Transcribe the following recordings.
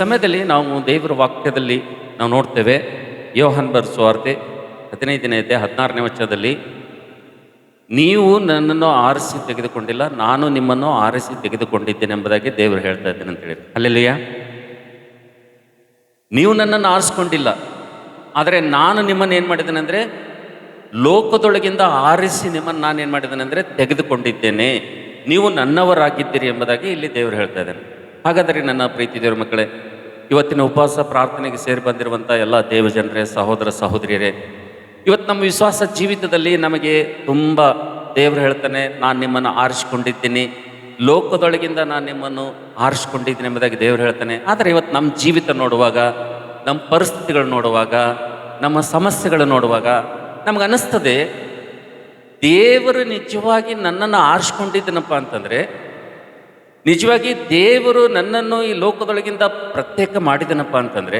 ಸಮಯದಲ್ಲಿ ನಾವು ದೇವರ ವಾಕ್ಯದಲ್ಲಿ ನಾವು ನೋಡ್ತೇವೆ. ಯೋಹಾನ್ ಬರೆದ ಸುವಾರ್ತೆ 15ನೇ ಅಧ್ಯಾಯ 16ನೇ ವಚನದಲ್ಲಿ, ನೀವು ನನ್ನನ್ನು ಆರಿಸಿ ತೆಗೆದುಕೊಂಡಿಲ್ಲ, ನಾನು ನಿಮ್ಮನ್ನು ಆರಿಸಿ ತೆಗೆದುಕೊಂಡಿದ್ದೇನೆ ಎಂಬುದಾಗಿ ದೇವರು ಹೇಳ್ತಾ ಇದ್ದೇನೆ ಅಂತ ಹೇಳಿ. ಹಲ್ಲೆಲೂಯಾ. ನೀವು ನನ್ನನ್ನು ಆರಿಸ್ಕೊಂಡಿಲ್ಲ, ಆದರೆ ನಾನು ನಿಮ್ಮನ್ನು ಏನು ಮಾಡಿದ್ದೇನೆ ಅಂದರೆ, ಲೋಕದೊಳಗಿಂದ ಆರಿಸಿ ನಿಮ್ಮನ್ನು ನಾನು ಏನು ಮಾಡಿದ್ದೇನೆ ಅಂದರೆ ತೆಗೆದುಕೊಂಡಿದ್ದೇನೆ, ನೀವು ನನ್ನವರಾಗಿದ್ದೀರಿ ಎಂಬುದಾಗಿ ಇಲ್ಲಿ ದೇವರು ಹೇಳ್ತಾ ಇದ್ದಾನೆ. ಹಾಗಾದರೆ ನನ್ನ ಪ್ರೀತಿ ದೇವರ ಮಕ್ಕಳೇ, ಇವತ್ತಿನ ಉಪವಾಸ ಪ್ರಾರ್ಥನೆಗೆ ಸೇರಿ ಬಂದಿರುವಂಥ ಎಲ್ಲ ದೇವಜನರೇ, ಸಹೋದರ ಸಹೋದರಿಯರೇ, ಇವತ್ತು ನಮ್ಮ ವಿಶ್ವಾಸ ಜೀವಿತದಲ್ಲಿ ನಮಗೆ ತುಂಬ ದೇವರು ಹೇಳ್ತಾನೆ, ನಾನು ನಿಮ್ಮನ್ನು ಆರಿಸಿಕೊಂಡಿದ್ದೀನಿ, ಲೋಕದೊಳಗಿಂದ ನಾನು ನಿಮ್ಮನ್ನು ಆರಿಸಿಕೊಂಡಿದ್ದೀನಿ ಎಂಬುದಾಗಿ ದೇವರು ಹೇಳ್ತಾನೆ. ಆದರೆ ಇವತ್ತು ನಮ್ಮ ಜೀವಿತ ನೋಡುವಾಗ, ನಮ್ಮ ಪರಿಸ್ಥಿತಿಗಳು ನೋಡುವಾಗ, ನಮ್ಮ ಸಮಸ್ಯೆಗಳು ನೋಡುವಾಗ ನಮ್ಗೆ ಅನ್ನಿಸ್ತದೆ, ದೇವರು ನಿಜವಾಗಿ ನನ್ನನ್ನು ಆರಿಸ್ಕೊಂಡಿದ್ದೀನಪ್ಪ ಅಂತಂದರೆ, ನಿಜವಾಗಿ ದೇವರು ನನ್ನನ್ನು ಈ ಲೋಕದೊಳಗಿಂದ ಪ್ರತ್ಯೇಕ ಮಾಡಿದನಪ್ಪ ಅಂತಂದರೆ,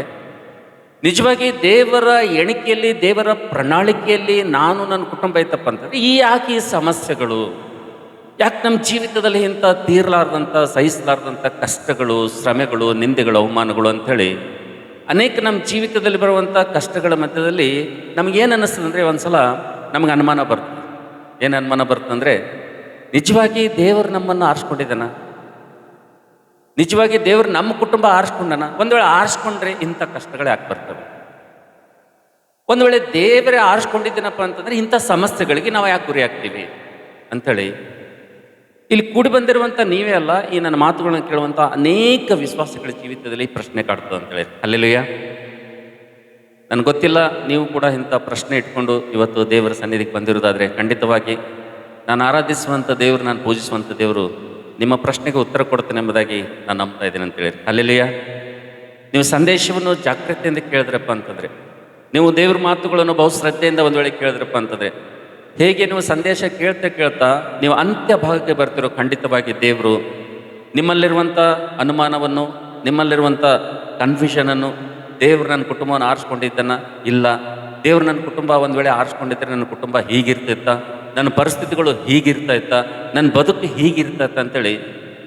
ನಿಜವಾಗಿ ದೇವರ ಎಣಿಕೆಯಲ್ಲಿ, ದೇವರ ಪ್ರಣಾಳಿಕೆಯಲ್ಲಿ ನಾನು ನನ್ನ ಕುಟುಂಬ ಇತ್ತಪ್ಪ ಅಂತಂದರೆ, ಯಾಕೆ ಈ ಸಮಸ್ಯೆಗಳು, ಯಾಕೆ ನಮ್ಮ ಜೀವಿತದಲ್ಲಿ ಇಂಥ ತೀರ್ಲಾರ್ದಂಥ, ಸಹಿಸಲಾರ್ದಂಥ ಕಷ್ಟಗಳು, ಶ್ರಮೆಗಳು, ನಿಂದೆಗಳು, ಅವಮಾನಗಳು ಅಂಥೇಳಿ ಅನೇಕ ನಮ್ಮ ಜೀವಿತದಲ್ಲಿ ಬರುವಂಥ ಕಷ್ಟಗಳ ಮಧ್ಯದಲ್ಲಿ ನಮಗೇನು ಅನ್ನಿಸ್ತದೆ ಅಂದರೆ, ಒಂದು ಸಲ ನಮಗೆ ಅನುಮಾನ ಬರ್ತದೆ. ಏನು ಅನುಮಾನ ಬರ್ತಂದರೆ, ನಿಜವಾಗಿ ದೇವರು ನಮ್ಮನ್ನು ಆರಿಸ್ಕೊಂಡಿದ್ದಾನ, ನಿಜವಾಗಿ ದೇವರು ನಮ್ಮ ಕುಟುಂಬ ಆರಿಸ್ಕೊಂಡನ? ಒಂದು ವೇಳೆ ಆರಿಸ್ಕೊಂಡ್ರೆ ಇಂಥ ಕಷ್ಟಗಳೇ ಆಗಿ ಬರ್ತವೆ. ಒಂದು ವೇಳೆ ದೇವರೇ ಆರಿಸ್ಕೊಂಡಿದ್ದೀನಪ್ಪ ಅಂತಂದರೆ ಇಂಥ ಸಮಸ್ಯೆಗಳಿಗೆ ನಾವು ಯಾಕೆ ಗುರಿ ಆಗ್ತೀವಿ ಅಂಥೇಳಿ ಇಲ್ಲಿ ಕೂಡಿ ಬಂದಿರುವಂಥ ನೀವೇ ಅಲ್ಲ, ಈ ನನ್ನ ಮಾತುಗಳನ್ನ ಕೇಳುವಂಥ ಅನೇಕ ವಿಶ್ವಾಸಗಳ ಜೀವಿತದಲ್ಲಿ ಪ್ರಶ್ನೆ ಕಾಡ್ತದೆ ಅಂತೇಳಿ. ಹಲ್ಲೆಲೂಯಾ. ನನಗೆ ಗೊತ್ತಿಲ್ಲ, ನೀವು ಕೂಡ ಇಂಥ ಪ್ರಶ್ನೆ ಇಟ್ಕೊಂಡು ಇವತ್ತು ದೇವರ ಸನ್ನಿಧಿಗೆ ಬಂದಿರೋದಾದರೆ, ಖಂಡಿತವಾಗಿ ನಾನು ಆರಾಧಿಸುವಂಥ ದೇವರು, ನಾನು ಪೂಜಿಸುವಂಥ ದೇವರು ನಿಮ್ಮ ಪ್ರಶ್ನೆಗೆ ಉತ್ತರ ಕೊಡ್ತೇನೆ ಎಂಬುದಾಗಿ ನಾನು ನಂಬ್ತಾ ಇದ್ದೇನೆ ಅಂತೇಳಿ. ಹಲ್ಲೆಲೂಯಾ. ನೀವು ಸಂದೇಶವನ್ನು ಜಾಗೃತಿಯಿಂದ ಕೇಳಿದ್ರಪ್ಪ ಅಂತಂದರೆ, ನೀವು ದೇವ್ರ ಮಾತುಗಳನ್ನು ಬಹು ಶ್ರದ್ಧೆಯಿಂದ ಒಂದು ವೇಳೆ ಕೇಳಿದ್ರಪ್ಪ ಅಂತಂದರೆ, ಹೇಗೆ ನೀವು ಸಂದೇಶ ಕೇಳ್ತಾ ನೀವು ಅಂತ್ಯ ಭಾಗಕ್ಕೆ ಬರ್ತಿರೋ, ಖಂಡಿತವಾಗಿ ದೇವರು ನಿಮ್ಮಲ್ಲಿರುವಂಥ ಅನುಮಾನವನ್ನು, ನಿಮ್ಮಲ್ಲಿರುವಂಥ ಕನ್ಫ್ಯೂಷನನ್ನು, ದೇವರು ನನ್ನ ಕುಟುಂಬವನ್ನು ಆರಿಸ್ಕೊಂಡಿದ್ದಾನ? ಇಲ್ಲ. ದೇವರು ನನ್ನ ಕುಟುಂಬ ಒಂದು ವೇಳೆ ಆರಿಸ್ಕೊಂಡಿದ್ದರೆ ನನ್ನ ಕುಟುಂಬ ಹೀಗಿರ್ತಿತ್ತ, ನನ್ನ ಪರಿಸ್ಥಿತಿಗಳು ಹೀಗಿರ್ತಾ ಇತ್ತ, ನನ್ನ ಬದುಕು ಹೀಗಿರ್ತೈತ ಅಂತೇಳಿ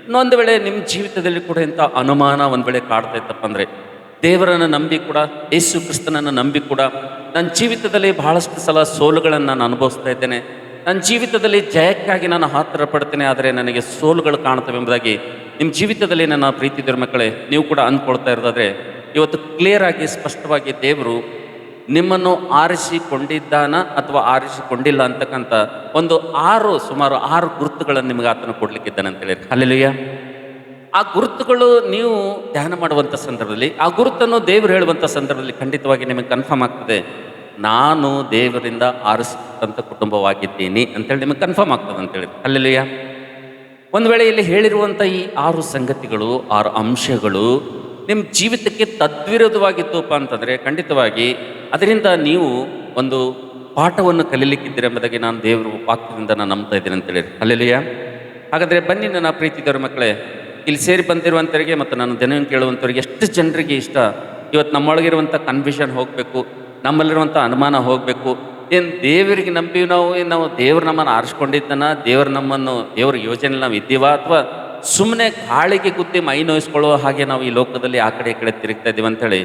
ಇನ್ನೊಂದು ವೇಳೆ ನಿಮ್ಮ ಜೀವಿತದಲ್ಲಿ ಕೂಡ ಇಂಥ ಅನುಮಾನ ಒಂದು ವೇಳೆ ಕಾಡ್ತಾ ಇತ್ತಪ್ಪ ಅಂದರೆ, ದೇವರನ್ನು ನಂಬಿ ಕೂಡ, ಯೇಸು ಕ್ರಿಸ್ತನನ್ನು ನಂಬಿ ಕೂಡ, ನನ್ನ ಜೀವಿತದಲ್ಲಿ ಬಹಳಷ್ಟು ಸಲ ಸೋಲುಗಳನ್ನು ನಾನು ಅನುಭವಿಸ್ತಾ ಇದ್ದೇನೆ, ನನ್ನ ಜೀವಿತದಲ್ಲಿ ಜಯಕ್ಕಾಗಿ ನಾನು ಹಾತರ ಪಡ್ತೇನೆ, ಆದರೆ ನನಗೆ ಸೋಲುಗಳು ಕಾಣ್ತವೆ ಎಂಬುದಾಗಿ ನಿಮ್ಮ ಜೀವಿತದಲ್ಲಿ ನನ್ನ ಪ್ರೀತಿ ದೇವರ ಮಕ್ಕಳೇ ನೀವು ಕೂಡ ಅಂದ್ಕೊಳ್ತಾ ಇರೋದಾದರೆ, ಇವತ್ತು ಕ್ಲಿಯರ್ ಆಗಿ, ಸ್ಪಷ್ಟವಾಗಿ ದೇವರು ನಿಮ್ಮನ್ನು ಆರಿಸಿಕೊಂಡಿದ್ದಾನ ಅಥವಾ ಆರಿಸಿಕೊಂಡಿಲ್ಲ ಅಂತಕ್ಕಂಥ ಒಂದು ಸುಮಾರು 6 ಗುರುತುಗಳನ್ನು ನಿಮಗೆ ಆತನು ಕೊಡ್ಲಿಕ್ಕಿದ್ದಾನೆ ಅಂತೇಳಿ. ಹಲ್ಲೆಲೂಯಾ. ಆ ಗುರುತುಗಳು ನೀವು ಧ್ಯಾನ ಮಾಡುವಂಥ ಸಂದರ್ಭದಲ್ಲಿ, ಆ ಗುರುತನ್ನು ದೇವರು ಹೇಳುವಂಥ ಸಂದರ್ಭದಲ್ಲಿ ಖಂಡಿತವಾಗಿ ನಿಮಗೆ ಕನ್ಫರ್ಮ್ ಆಗ್ತದೆ, ನಾನು ದೇವರಿಂದ ಆರಿಸಿದಂಥ ಕುಟುಂಬವಾಗಿದ್ದೀನಿ ಅಂತೇಳಿ ನಿಮಗೆ ಕನ್ಫರ್ಮ್ ಆಗ್ತದೆ ಅಂತೇಳಿ. ಹಲ್ಲೆಲೂಯಾ. ಒಂದು ವೇಳೆ ಇಲ್ಲಿ ಹೇಳಿರುವಂಥ ಈ 6 ಸಂಗತಿಗಳು, 6 ಅಂಶಗಳು ನಿಮ್ಮ ಜೀವಿತಕ್ಕೆ ತದ್ವಿರೋಧವಾಗಿತ್ತುಪ್ಪ ಅಂತಂದರೆ, ಖಂಡಿತವಾಗಿ ಅದರಿಂದ ನೀವು ಒಂದು ಪಾಠವನ್ನು ಕಲೀಲಿಕ್ಕಿದ್ದೀರ ಎಂಬುದಾಗಿ ನಾನು ದೇವರ ವಾಕ್ಯದಿಂದ ನಾನು ನಂಬ್ತಾ ಇದ್ದೀನಿ ಅಂತೇಳಿ. ಹಲ್ಲೆಲೂಯಾ. ಹಾಗಾದರೆ ಬನ್ನಿ ನನ್ನ ಪ್ರೀತಿ ದೇವರ ಮಕ್ಕಳೇ, ಇಲ್ಲಿ ಸೇರಿ ಬಂದಿರುವಂಥವರಿಗೆ ಮತ್ತು ನಾನು ದಿನವನ್ನು ಕೇಳುವಂಥವ್ರಿಗೆ ಎಷ್ಟು ಜನರಿಗೆ ಇಷ್ಟ ಇವತ್ತು ನಮ್ಮೊಳಗಿರುವಂಥ ಕನ್ಫ್ಯೂಷನ್ ಹೋಗಬೇಕು, ನಮ್ಮಲ್ಲಿರುವಂಥ ಅನುಮಾನ ಹೋಗಬೇಕು, ಏನು ದೇವರಿಗೆ ನಂಬಿ ನಾವು ದೇವ್ರು ನಮ್ಮನ್ನು ಆರಿಸ್ಕೊಂಡಿದ್ದಾನ, ದೇವ್ರ ಯೋಜನೆ ನಾವು ಇದ್ದೀವ, ಅಥವಾ ಸುಮ್ಮನೆ ಗಾಳಿಗೆ ಗುದ್ದಿ ಮೈ ನೋಯಿಸ್ಕೊಳ್ಳೋ ಹಾಗೆ ನಾವು ಈ ಲೋಕದಲ್ಲಿ ಆ ಕಡೆ ಈ ಕಡೆ ತಿರುಗ್ತಾ ಇದ್ದೀವಿ ಅಂಥೇಳಿ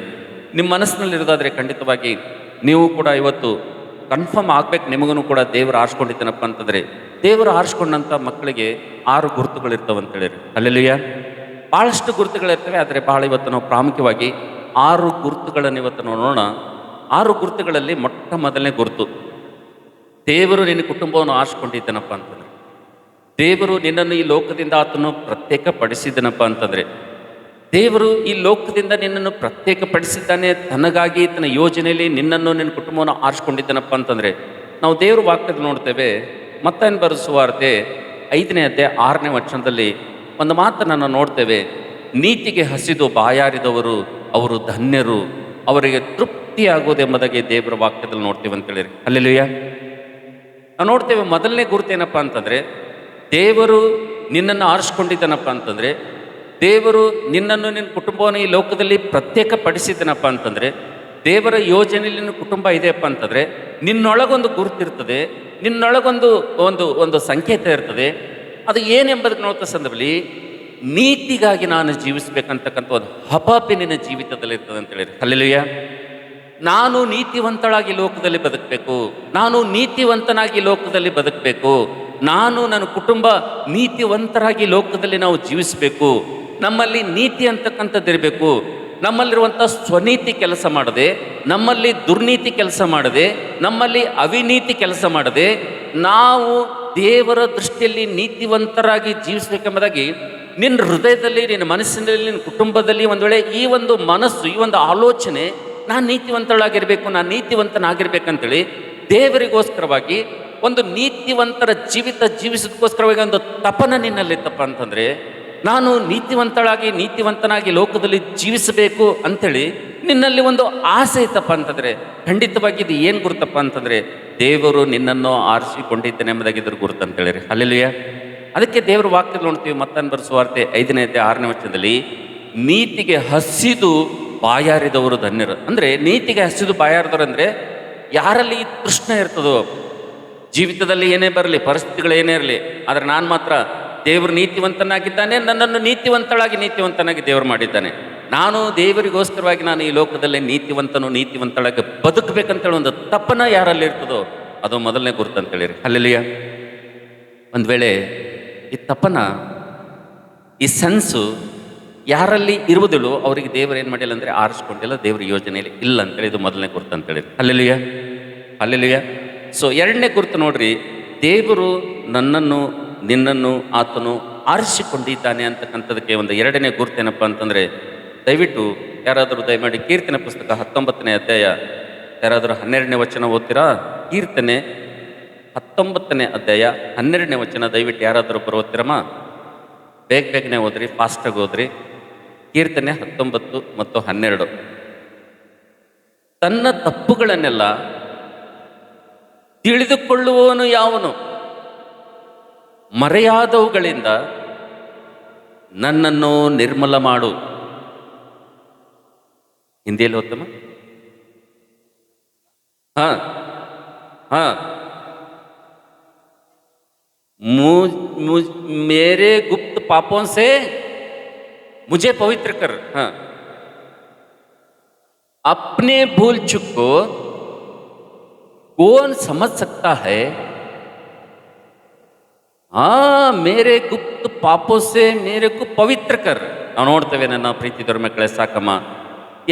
ನಿಮ್ಮ ಮನಸ್ಸಿನಲ್ಲಿರೋದಾದರೆ, ಖಂಡಿತವಾಗಿ ನೀವು ಕೂಡ ಇವತ್ತು ಕನ್ಫರ್ಮ್ ಆಗ್ಬೇಕು, ನಿಮಗೂ ಕೂಡ ದೇವರು ಆರಿಸ್ಕೊಂಡಿದ್ದಾನಪ್ಪ ಅಂತಂದರೆ, ದೇವರು ಆರಿಸ್ಕೊಂಡಂಥ ಮಕ್ಕಳಿಗೆ 6 ಗುರುತುಗಳಿರ್ತವೆ ಅಂತೇಳಿ. ಹಲ್ಲೆಲೂಯಾ. ಭಾಳಷ್ಟು ಗುರುತುಗಳಿರ್ತವೆ, ಆದರೆ ಭಾಳ ಇವತ್ತು ನಾವು ಪ್ರಾಮುಖ್ಯವಾಗಿ 6 ಗುರುತುಗಳನ್ನು ಇವತ್ತು ನೋಡೋಣ. 6 ಗುರುತುಗಳಲ್ಲಿ ಮೊಟ್ಟ ಮೊದಲನೇ ಗುರುತು, ದೇವರು ನಿನ್ನ ಕುಟುಂಬವನ್ನು ಆರಿಸ್ಕೊಂಡಿದ್ದಾನಪ್ಪ ಅಂತಂದರೆ, ದೇವರು ನಿನ್ನನ್ನು ಈ ಲೋಕದಿಂದ ಆತನು ಪ್ರತ್ಯೇಕಪಡಿಸಿದ್ದನಪ್ಪ ಅಂತಂದರೆ, ದೇವರು ಈ ಲೋಕದಿಂದ ನಿನ್ನನ್ನು ಪ್ರತ್ಯೇಕಪಡಿಸಿದ್ದಾನೆ, ತನಗಾಗಿ ತನ್ನ ಯೋಜನೆಯಲ್ಲಿ ನಿನ್ನನ್ನು, ನಿನ್ನ ಕುಟುಂಬವನ್ನು ಆರಿಸ್ಕೊಂಡಿದ್ದಾನಪ್ಪ ಅಂತಂದರೆ, ನಾವು ದೇವ್ರ ವಾಕ್ಯದಲ್ಲಿ ನೋಡ್ತೇವೆ. ಮತ್ತಾಯನ ಬರೆದ ಸುವಾರ್ತೆ 5ನೇ ಅಧ್ಯಾಯ 6ನೇ ವಚನದಲ್ಲಿ ಒಂದು ಮಾತನ್ನು ನೋಡ್ತೇವೆ, ನೀತಿಗೆ ಹಸಿದು ಬಾಯಾರಿದವರು ಅವರು ಧನ್ಯರು, ಅವರಿಗೆ ತೃಪ್ತಿಯಾಗುವುದೆಂಬುದಾಗಿ ದೇವರ ವಾಕ್ಯದಲ್ಲಿ ನೋಡ್ತೇವೆ ಅಂತೇಳಿ. ಹಲ್ಲೆಲೂಯಾ. ನಾವು ನೋಡ್ತೇವೆ, ಮೊದಲನೇ ಗುರುತೇನಪ್ಪ ಅಂತಂದರೆ, ದೇವರು ನಿನ್ನನ್ನು ಆರಿಸ್ಕೊಂಡಿದ್ದಾನಪ್ಪ ಅಂತಂದರೆ, ದೇವರು ನಿನ್ನನ್ನು, ನಿನ್ನ ಕುಟುಂಬವನ್ನು ಈ ಲೋಕದಲ್ಲಿ ಪ್ರತ್ಯೇಕಪಡಿಸಿದ್ದಾನಪ್ಪ ಅಂತಂದರೆ, ದೇವರ ಯೋಜನೆಯಲ್ಲಿ ನಿನ್ನ ಕುಟುಂಬ ಇದೆಯಪ್ಪ ಅಂತಂದರೆ, ನಿನ್ನೊಳಗೊಂದು ಗುರುತಿರ್ತದೆ, ನಿನ್ನೊಳಗೊಂದು ಒಂದು ಸಂಕೇತ ಇರ್ತದೆ. ಅದು ಏನೆಂಬುದಕ್ಕೆ ನೋಡ್ತಾ ಸಂದರ್ಭದಲ್ಲಿ ನೀತಿಗಾಗಿ ನಾನು ಜೀವಿಸ್ಬೇಕಂತಕ್ಕಂಥ ಒಂದು ಹಪಾಪಿ ನಿನ್ನ ಜೀವಿತದಲ್ಲಿ ಇರ್ತದೆ ಅಂತ ಹೇಳಿರಿ. ಹಲ್ಲೆಲೂಯಾ. ನಾನು ನೀತಿವಂತಳಾಗಿ ಲೋಕದಲ್ಲಿ ಬದುಕಬೇಕು, ನಾನು ನೀತಿವಂತನಾಗಿ ಲೋಕದಲ್ಲಿ ಬದುಕಬೇಕು, ನಾನು ನನ್ನ ಕುಟುಂಬ ನೀತಿವಂತರಾಗಿ ಲೋಕದಲ್ಲಿ ನಾವು ಜೀವಿಸಬೇಕು. ನಮ್ಮಲ್ಲಿ ನೀತಿ ಅಂತಕ್ಕಂಥದ್ದಿರಬೇಕು. ನಮ್ಮಲ್ಲಿರುವಂಥ ಸ್ವನೀತಿ ಕೆಲಸ ಮಾಡದೆ, ನಮ್ಮಲ್ಲಿ ದುರ್ನೀತಿ ಕೆಲಸ ಮಾಡದೆ, ನಮ್ಮಲ್ಲಿ ಅವಿನೀತಿ ಕೆಲಸ ಮಾಡದೆ, ನಾವು ದೇವರ ದೃಷ್ಟಿಯಲ್ಲಿ ನೀತಿವಂತರಾಗಿ ಜೀವಿಸಬೇಕೆಂಬುದಾಗಿ ನಿನ್ನ ಹೃದಯದಲ್ಲಿ, ನಿನ್ನ ಮನಸ್ಸಿನಲ್ಲಿ, ನಿನ್ನ ಕುಟುಂಬದಲ್ಲಿ ಒಂದು ವೇಳೆ ಈ ಒಂದು ಮನಸ್ಸು, ಈ ಒಂದು ಆಲೋಚನೆ, ನಾನು ನೀತಿವಂತಳಾಗಿರಬೇಕು, ನಾನು ನೀತಿವಂತನಾಗಿರ್ಬೇಕಂತೇಳಿ ದೇವರಿಗೋಸ್ಕರವಾಗಿ ಒಂದು ನೀತಿವಂತರ ಜೀವಿತ ಜೀವಿಸೋದಕ್ಕೋಸ್ಕರವಾಗಿ ಒಂದು ತಪನ ನಿನ್ನಲ್ಲಿತ್ತಪ್ಪ ಅಂತಂದರೆ, ನಾನು ನೀತಿವಂತಳಾಗಿ ನೀತಿವಂತನಾಗಿ ಲೋಕದಲ್ಲಿ ಜೀವಿಸಬೇಕು ಅಂಥೇಳಿ ನಿನ್ನಲ್ಲಿ ಒಂದು ಆಸೆ ಇತ್ತಪ್ಪ ಅಂತಂದರೆ, ಖಂಡಿತವಾಗಿ ಇದು ಏನು ಗುರುತಪ್ಪ ಅಂತಂದರೆ, ದೇವರು ನಿನ್ನನ್ನು ಆರಿಸಿಕೊಂಡಿದ್ದೇನೆ ಎಂಬುದಾಗಿ ಇದ್ರ ಗುರುತು ಅಂತೇಳಿರಿ. ಹಲ್ಲೆಲೂಯಾ. ಅದಕ್ಕೆ ದೇವರ ವಾಕ್ಯದಲ್ಲಿ ನೋಡ್ತೀವಿ, ಮತ್ತಾಯನ ಬರೆದ ಸುವಾರ್ತೆ 5ನೇ ಅಧ್ಯಾಯ 6ನೇ ವಚನದಲ್ಲಿ, ನೀತಿಗೆ ಹಸಿದು ಬಾಯಾರಿದವರು ಧನ್ಯರು. ಅಂದರೆ ನೀತಿಗೆ ಹಸಿದು ಬಾಯಾರಿದವರು ಅಂದರೆ ಯಾರಲ್ಲಿ ಈ ತೃಷ್ಣ ಇರ್ತದೋ, ಜೀವಿತದಲ್ಲಿ ಏನೇ ಬರಲಿ, ಪರಿಸ್ಥಿತಿಗಳು ಏನೇ ಇರಲಿ, ಆದರೆ ನಾನು ಮಾತ್ರ ದೇವರು ನೀತಿವಂತನಾಗಿದ್ದಾನೆ, ನನ್ನನ್ನು ನೀತಿವಂತನಾಗಿ ದೇವರು ಮಾಡಿದ್ದಾನೆ, ನಾನು ದೇವರಿಗೋಸ್ಕರವಾಗಿ ನಾನು ಈ ಲೋಕದಲ್ಲಿ ನೀತಿವಂತಳಾಗಿ ಬದುಕಬೇಕಂತೇಳಿ ಒಂದು ತಪ್ಪನ ಯಾರಲ್ಲಿ ಇರ್ತದೋ ಅದು ಮೊದಲನೇ ಗುರುತು ಅಂತೇಳಿರಿ. ಹಲ್ಲೆಲೂಯಾ. ಒಂದು ವೇಳೆ ಈ ತಪನ, ಈ ಸೆನ್ಸು ಯಾರಲ್ಲಿ ಇರುವುದಿಲ್ಲೋ ಅವರಿಗೆ ದೇವರು ಏನು ಮಾಡಿಲ್ಲ ಅಂದರೆ ಆರಿಸ್ಕೊಂಡಿಲ್ಲ, ದೇವ್ರ ಯೋಜನೆಯಲ್ಲಿ ಇಲ್ಲ ಅಂತೇಳಿ ಇದು ಮೊದಲನೇ ಗುರುತು ಅಂತೇಳಿರಿ. ಹಲ್ಲೆಲೂಯಾ. ಹಲ್ಲೆಲೂಯಾ. ಸೊ ಎರಡನೇ ಗುರುತು ನೋಡ್ರಿ, ದೇವರು ನನ್ನನ್ನು ನಿನ್ನನ್ನು ಆತನು ಆರಿಸಿಕೊಂಡಿದ್ದಾನೆ ಅಂತಕ್ಕಂಥದಕ್ಕೆ ಒಂದು ಎರಡನೇ ಗುರುತು ಏನಪ್ಪ ಅಂತಂದರೆ, ದಯವಿಟ್ಟು ಯಾರಾದರೂ ದಯಮಾಡಿ ಕೀರ್ತನೆ ಪುಸ್ತಕ 19ನೇ ಅಧ್ಯಾಯ ಯಾರಾದರೂ 12ನೇ ವಚನ ಓದ್ತೀರಾ? ಕೀರ್ತನೆ 19ನೇ ಅಧ್ಯಾಯ 12ನೇ ವಚನ ದಯವಿಟ್ಟು ಯಾರಾದರೂ ಬರೋತ್ತೀರಮ್ಮ? ಬೇಗನೆ ಓದ್ರಿ, ಫಾಸ್ಟಾಗಿ ಓದ್ರಿ. ಕೀರ್ತನೆ 19 ಮತ್ತು 12. ತನ್ನ ತಪ್ಪುಗಳನ್ನೆಲ್ಲ ತಿಳಿದುಕೊಳ್ಳುವವನು ಯಾವನು? ಮರೆಯಾದವುಗಳಿಂದ ನನ್ನನ್ನು ನಿರ್ಮಲ ಮಾಡು. ಹಿಂದಿಯಲ್ಲಿ ಓದ್ತಮ್ಮ? ಹಾ ಹಾ मेरे गुप्त पापों से मुझे पवित्र कर. हाँ, अपने भूल चूक को कौन समझ सकता है? हाँ, मेरे गुप्त पापों से मेरे को पवित्र कर. ನಾವು ನೋಡ್ತೇವೆ, ನನ್ನ ಪ್ರೀತಿ ಧರ್ಮಕ್ಕಳೆ ಸಾಕಮ್ಮ.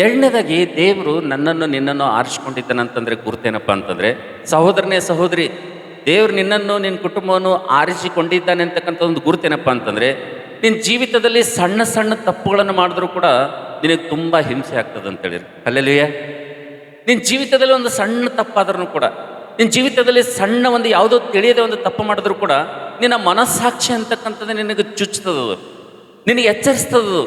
ಎರಡನೇದಾಗಿ ದೇವರು ನನ್ನನ್ನು ನಿನ್ನನ್ನು ಆರಿಸಿಕೊಂಡಿದ್ದಾನಂತಂದ್ರೆ ಗುರುತೇನಪ್ಪ ಅಂತಂದರೆ, ಸಹೋದರನೇ ಸಹೋದರಿ, ದೇವ್ರು ನಿನ್ನನ್ನು ನಿನ್ನ ಕುಟುಂಬವನ್ನು ಆರಿಸಿಕೊಂಡಿದ್ದಾನೆ ಅಂತಕ್ಕಂಥ ಒಂದು ಗುರುತೇನಪ್ಪ ಅಂತಂದರೆ, ನಿನ್ನ ಜೀವಿತದಲ್ಲಿ ಸಣ್ಣ ಸಣ್ಣ ತಪ್ಪುಗಳನ್ನು ಮಾಡಿದ್ರೂ ಕೂಡ ನಿನಗೆ ತುಂಬ ಹಿಂಸೆ ಆಗ್ತದೆ ಅಂತೇಳಿರಿ. ಹಲ್ಲೆಲೂಯಾ. ನಿನ್ನ ಜೀವಿತದಲ್ಲಿ ಒಂದು ಸಣ್ಣ ತಪ್ಪಾದ್ರೂ ಕೂಡ, ನಿನ್ನ ಜೀವಿತದಲ್ಲಿ ಸಣ್ಣ ಒಂದು ಯಾವುದೋ ತಿಳಿಯದೆ ಒಂದು ತಪ್ಪು ಮಾಡಿದ್ರೂ ಕೂಡ ನಿನ್ನ ಮನಸ್ಸಾಕ್ಷಿ ಅಂತಕ್ಕಂಥದ್ದು ನಿನಗೆ ಚುಚ್ತದದು, ನಿನಗೆ ಎಚ್ಚರಿಸ್ತದದು.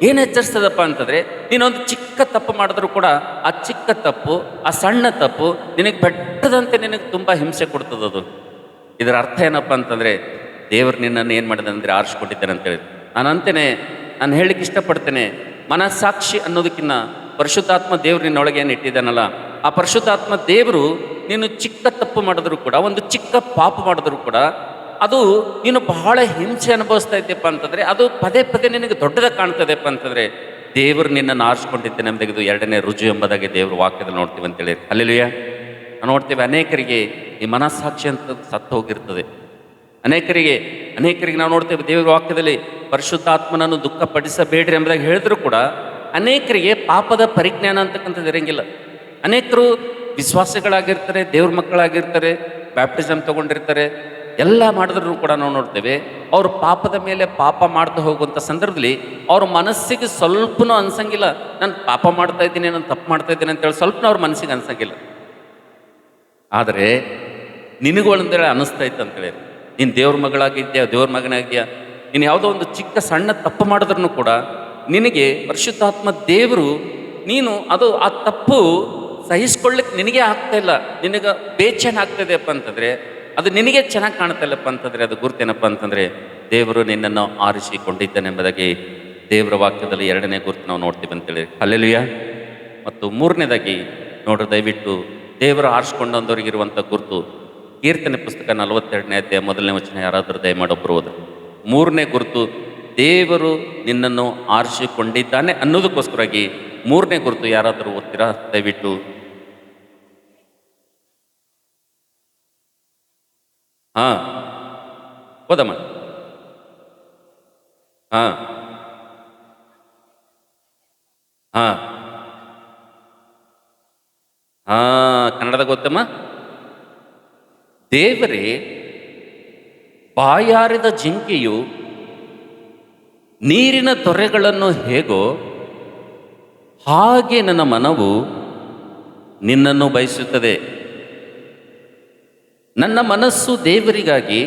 ಏನು ಎಚ್ಚರಿಸ್ತದಪ್ಪ ಅಂತಂದರೆ, ನೀನೊಂದು ಚಿಕ್ಕ ತಪ್ಪು ಮಾಡಿದ್ರೂ ಕೂಡ ಆ ಚಿಕ್ಕ ತಪ್ಪು, ಆ ಸಣ್ಣ ತಪ್ಪು ನಿನಗೆ ಬೆಟ್ಟದಂತೆ ನಿನಗೆ ತುಂಬ ಹಿಂಸೆ ಕೊಡ್ತದದು. ಇದರ ಅರ್ಥ ಏನಪ್ಪ ಅಂತಂದರೆ, ದೇವರು ನಿನ್ನನ್ನು ಏನು ಮಾಡಿದೆ ಅಂದರೆ ಆರಿಸ್ಕೊಂಡಿದ್ದೇನೆ ಅಂತೇಳಿ. ನಾನು ಹೇಳಲಿಕ್ಕೆ ಇಷ್ಟಪಡ್ತೇನೆ, ಮನಸ್ಸಾಕ್ಷಿ ಅನ್ನೋದಕ್ಕಿಂತ ಪರಿಶುದ್ಧಾತ್ಮ ದೇವರು ನಿನ್ನೊಳಗೆ ಏನು ಇಟ್ಟಿದ್ದಾನಲ್ಲ, ಆ ಪರಿಶುದ್ಧಾತ್ಮ ದೇವರು ನೀನು ಚಿಕ್ಕ ತಪ್ಪು ಮಾಡಿದ್ರು ಕೂಡ, ಒಂದು ಚಿಕ್ಕ ಪಾಪ ಮಾಡಿದ್ರು ಕೂಡ, ಅದು ನೀನು ಬಹಳ ಹಿಂಸೆ ಅನುಭವಿಸ್ತಾ ಇದ್ದೀಯಪ್ಪ ಅಂತಂದರೆ, ಅದು ಪದೇ ಪದೇ ನಿನಗೆ ದೊಡ್ಡದಾಗಿ ಕಾಣ್ತದೆಪ್ಪ ಅಂತಂದರೆ, ದೇವರು ನಿನ್ನನ್ನು ಆರಿಸ್ಕೊಂಡಿದ್ದೇನೆ ಎಂಬುದು ಎರಡನೇ ರುಜು ಎಂಬುದಾಗಿ ದೇವ್ರ ವಾಕ್ಯದಲ್ಲಿ ನೋಡ್ತೀವಿ ಅಂತೇಳಿ. ಹಲ್ಲೆಲೂಯಾ. ನಾವು ನೋಡ್ತೇವೆ, ಅನೇಕರಿಗೆ ಈ ಮನಸ್ಸಾಕ್ಷಿ ಅಂತ ಸತ್ತು ಹೋಗಿರ್ತದೆ. ಅನೇಕರಿಗೆ ನಾವು ನೋಡ್ತೇವೆ ದೇವರ ವಾಕ್ಯದಲ್ಲಿ ಪರಿಶುದ್ಧಾತ್ಮನನ್ನು ದುಃಖಪಡಿಸಬೇಡ್ರಿ ಎಂಬುದಾಗಿ ಹೇಳಿದ್ರು ಕೂಡ ಅನೇಕರಿಗೆ ಪಾಪದ ಪರಿಜ್ಞಾನ ಅಂತಕ್ಕಂಥದ್ದು ಇರಂಗಿಲ್ಲ. ಅನೇಕರು ವಿಶ್ವಾಸಿಗಳಾಗಿರ್ತಾರೆ, ದೇವ್ರ ಮಕ್ಕಳಾಗಿರ್ತಾರೆ, ಬ್ಯಾಪ್ಟಿಸಮ್ ತೊಗೊಂಡಿರ್ತಾರೆ, ಎಲ್ಲ ಮಾಡಿದ್ರು ಕೂಡ ನಾವು ನೋಡ್ತೇವೆ ಅವರು ಪಾಪದ ಮೇಲೆ ಪಾಪ ಮಾಡ್ತಾ ಹೋಗುವಂಥ ಸಂದರ್ಭದಲ್ಲಿ ಅವ್ರ ಮನಸ್ಸಿಗೆ ಸ್ವಲ್ಪನೂ ಅನ್ಸಂಗಿಲ್ಲ, ನಾನು ಪಾಪ ಮಾಡ್ತಾ ಇದ್ದೀನಿ, ನಾನು ತಪ್ಪು ಮಾಡ್ತಾ ಇದ್ದೀನಿ ಅಂತೇಳಿ ಸ್ವಲ್ಪ ಅವ್ರ ಮನಸ್ಸಿಗೆ ಅನ್ಸಂಗಿಲ್ಲ. ಆದರೆ ನಿನಗೂ ಒಂದೇಳೆ ಅನ್ನಿಸ್ತಾ ಇತ್ತು ಅಂತೇಳಿ, ನೀನು ದೇವ್ರ ಮಗಳಾಗಿದ್ಯಾ, ದೇವ್ರ ಮಗನಾಗಿದ್ಯಾ, ನೀನು ಯಾವುದೋ ಒಂದು ಚಿಕ್ಕ ಸಣ್ಣ ತಪ್ಪು ಮಾಡಿದ್ರೂ ಕೂಡ ನಿನಗೆ ಪರಿಶುದ್ಧಾತ್ಮ ದೇವರು, ನೀನು ಅದು ಆ ತಪ್ಪು ಸಹಿಸ್ಕೊಳ್ಳಿಕ್ಕೆ ನಿನಗೆ ಆಗ್ತಾ ಇಲ್ಲ, ನಿನಗೆ ಬೇಚೇನ ಆಗ್ತಾಯಿದೆಯಪ್ಪ ಅಂತಂದರೆ, ಅದು ನಿನಗೆ ಚೆನ್ನಾಗಿ ಕಾಣ್ತಾ ಇಲ್ಲಪ್ಪ ಅಂತಂದರೆ, ಅದು ಗುರುತೇನಪ್ಪ ಅಂತಂದರೆ ದೇವರು ನಿನ್ನನ್ನು ಆರಿಸಿಕೊಂಡಿದ್ದಾನೆ ಎಂಬುದಾಗಿ ದೇವರ ವಾಕ್ಯದಲ್ಲಿ ಎರಡನೇ ಗುರುತು ನಾವು ನೋಡ್ತೀವಿ ಅಂತೇಳಿ. ಹಲ್ಲೆಲೂಯಾ. ಮತ್ತು ಮೂರನೇದಾಗಿ ನೋಡ್ರಿ, ದಯವಿಟ್ಟು ದೇವರು ಆರಿಸ್ಕೊಂಡಂದವ್ರಿಗಿರುವಂಥ ಗುರುತು ಕೀರ್ತನೆ ಪುಸ್ತಕ 42ನೇ ಅಧ್ಯಾಯ 1ನೇ ವಚನ ಯಾರಾದರೂ ದಯಮಾಡೊಬ್ಬರು ಹೋದ್ರೆ, ಮೂರನೇ ಗುರುತು ದೇವರು ನಿನ್ನನ್ನು ಆರಿಸಿಕೊಂಡಿದ್ದಾನೆ ಅನ್ನೋದಕ್ಕೋಸ್ಕರವಾಗಿ ಮೂರನೇ ಗುರುತು ಯಾರಾದರೂ ಓದ್ತೀರಾ ದಯವಿಟ್ಟು? ಹಾ, ಓದಮ್ಮ. ಹಾ ಹಾ ಹಾ ಕನ್ನಡದಾಗ ಗೊತ್ತಮ್ಮ. ದೇವರೇ ಬಾಯಾರಿದ ಜಿಂಕೆಯು ನೀರಿನ ತೊರೆಗಳನ್ನು ಹೇಗೋ ಹಾಗೆ ನನ್ನ ಮನವು ನಿನ್ನನ್ನು ಬಯಸುತ್ತದೆ. ನನ್ನ ಮನಸ್ಸು ದೇವರಿಗಾಗಿ,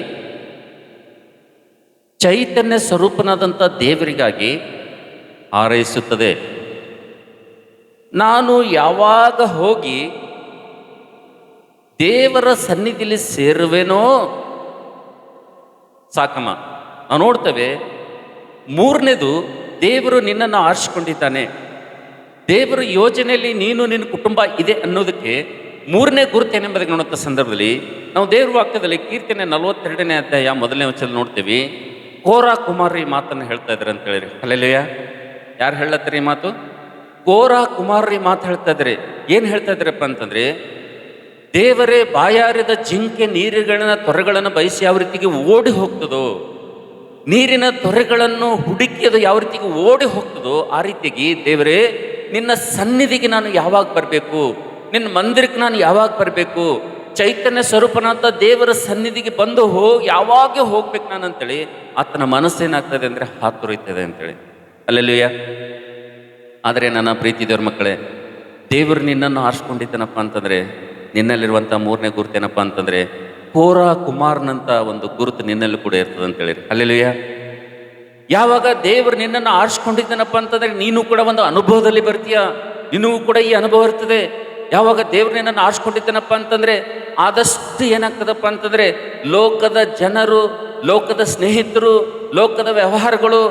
ಚೈತನ್ಯ ಸ್ವರೂಪನಾದಂಥ ದೇವರಿಗಾಗಿ ಹಾರೈಸುತ್ತದೆ. ನಾನು ಯಾವಾಗ ಹೋಗಿ ದೇವರ ಸನ್ನಿಧಿಲಿ ಸೇರುವೆನೋ ಸಾಕಮ್ಮ. ನಾವು ನೋಡ್ತೇವೆ, ಮೂರನೇದು ದೇವರು ನಿನ್ನನ್ನು ಆರಿಸಿಕೊಂಡಿದ್ದಾನೆ. ದೇವರ ಯೋಜನೆಯಲ್ಲಿ ನೀನು ನಿನ್ನ ಕುಟುಂಬ ಇದೆ ಅನ್ನೋದಕ್ಕೆ ಮೂರನೇ ಗುರುತೇನೆಂಬುದಕ್ಕೆ ನೋಡುವಂಥ ಸಂದರ್ಭದಲ್ಲಿ ನಾವು ದೇವ್ರ ವಾಕ್ಯದಲ್ಲಿ ಕೀರ್ತನೆ 42ನೇ ಅಧ್ಯಾಯ 1ನೇ ವಚನದಲ್ಲಿ ನೋಡ್ತೀವಿ. ಕೋರಾ ಕುಮಾರಿ ಮಾತನ್ನು ಹೇಳ್ತಾ ಇದ್ದಾರೆ ಅಂತ ಹೇಳಿರಿ. ಹಲ್ಲೆಲೂಯಾ. ಯಾರು ಹೇಳತ್ತಾರೆ ಈ ಮಾತು? ಕೋರಾ ಕುಮಾರಿ ಮಾತು ಹೇಳ್ತಾ ಇದ್ದಾರೆ. ಏನು ಹೇಳ್ತಾ ಇದ್ದಾರಪ್ಪ ಅಂತಂದ್ರೆ, ದೇವರೇ ಬಾಯಾರಿದ ಜಿಂಕೆ ನೀರುಗಳ ತೊರೆಗಳನ್ನು ಬಯಸಿ ಯಾವ ರೀತಿಗೆ ಓಡಿ ಹೋಗ್ತದೋ, ನೀರಿನ ತೊರೆಗಳನ್ನು ಹುಡುಕಿ ಅದು ಯಾವ ರೀತಿಗೆ ಓಡಿ ಹೋಗ್ತದೋ ಆ ರೀತಿಯಾಗಿ ದೇವರೇ ನಿನ್ನ ಸನ್ನಿಧಿಗೆ ನಾನು ಯಾವಾಗ ಬರಬೇಕು, ನಿನ್ನ ಮಂದಿರಕ್ಕೆ ನಾನು ಯಾವಾಗ ಬರಬೇಕು, ಚೈತನ್ಯ ಸ್ವರೂಪನಾದ ದೇವರ ಸನ್ನಿಧಿಗೆ ಬಂದು ಯಾವಾಗ ಹೋಗ್ಬೇಕು ನಾನು ಅಂತೇಳಿ ಆತನ ಮನಸ್ಸೇನಾಗ್ತದೆ ಅಂದರೆ ಹಾತೊರೀತದೆ ಅಂತೇಳಿ. ಅಲ್ಲೆಲ್ಲೂಯ್ಯ. ಆದರೆ ನನ್ನ ಪ್ರೀತಿ ದೇವ್ರ ಮಕ್ಕಳೇ, ದೇವರು ನಿನ್ನನ್ನು ಆರಿಸ್ಕೊಂಡಿದ್ದಾನಪ್ಪ ಅಂತಂದರೆ ನಿನ್ನಲ್ಲಿರುವಂಥ ಮೂರನೇ ಗುರುತು ಏನಪ್ಪ ಅಂತಂದರೆ ಕೋರಾ ಕುಮಾರ್ನಂಥ ಒಂದು ಗುರುತು ನಿನ್ನಲ್ಲಿ ಕೂಡ ಇರ್ತದೆ ಅಂತೇಳಿರಿ. ಅಲ್ಲೆಲ್ಲೂಯ್ಯ. ಯಾವಾಗ ದೇವರು ನಿನ್ನನ್ನು ಆರಿಸ್ಕೊಂಡಿದ್ದಾನಪ್ಪ ಅಂತಂದರೆ ನೀನು ಕೂಡ ಒಂದು ಅನುಭವದಲ್ಲಿ ಬರ್ತೀಯ, ನಿನಗೂ ಕೂಡ ಈ ಅನುಭವ ಇರ್ತದೆ. ಯಾವಾಗ ದೇವ್ರು ನಿನ್ನನ್ನು ಆರಿಸ್ಕೊಂಡಿದ್ದಾನಪ್ಪ ಅಂತಂದರೆ ಆದಷ್ಟು ಏನಾಗ್ತದಪ್ಪ ಅಂತಂದರೆ ಲೋಕದ ಜನರು, ಲೋಕದ ಸ್ನೇಹಿತರು, ಲೋಕದ ವ್ಯವಹಾರಗಳು